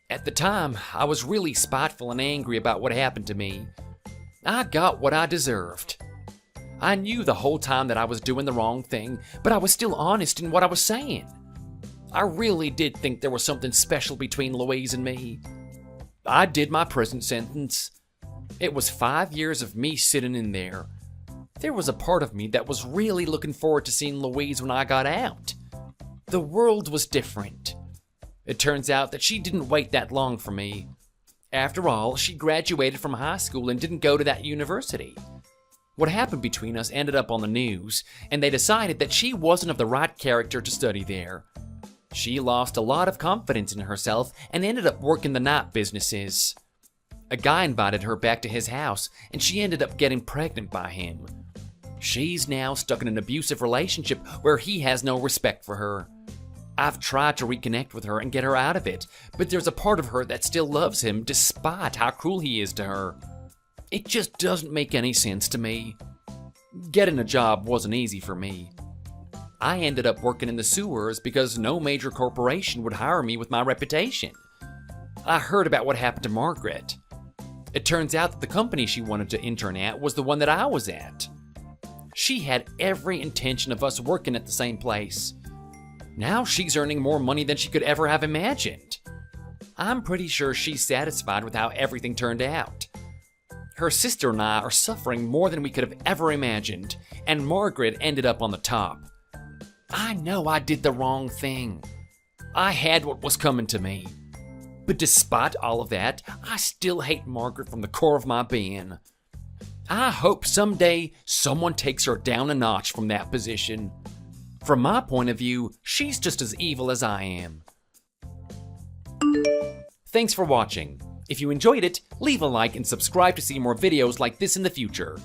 Speaker 1: At the time, I was really spiteful and angry about what happened to me. I got what I deserved. I knew the whole time that I was doing the wrong thing, but I was still honest in what I was saying. I really did think there was something special between Louise and me. I did my prison sentence. It was 5 years of me sitting in there. There was a part of me that was really looking forward to seeing Louise when I got out. The world was different. It turns out that she didn't wait that long for me. After all, she graduated from high school and didn't go to that university. What happened between us ended up on the news, and they decided that she wasn't of the right character to study there. She lost a lot of confidence in herself and ended up working the night businesses. A guy invited her back to his house, and she ended up getting pregnant by him. She's now stuck in an abusive relationship where he has no respect for her. I've tried to reconnect with her and get her out of it, but there's a part of her that still loves him despite how cruel he is to her. It just doesn't make any sense to me. Getting a job wasn't easy for me. I ended up working in the sewers because no major corporation would hire me with my reputation. I heard about what happened to Margaret. It turns out that the company she wanted to intern at was the one that I was at. She had every intention of us working at the same place. Now she's earning more money than she could ever have imagined. I'm pretty sure she's satisfied with how everything turned out. Her sister and I are suffering more than we could have ever imagined, and Margaret ended up on the top. I know I did the wrong thing. I had what was coming to me. But despite all of that, I still hate Margaret from the core of my being. I hope someday someone takes her down a notch from that position. From my point of view, she's just as evil as I am. Thanks for watching. If you enjoyed it, leave a like and subscribe to see more videos like this in the future.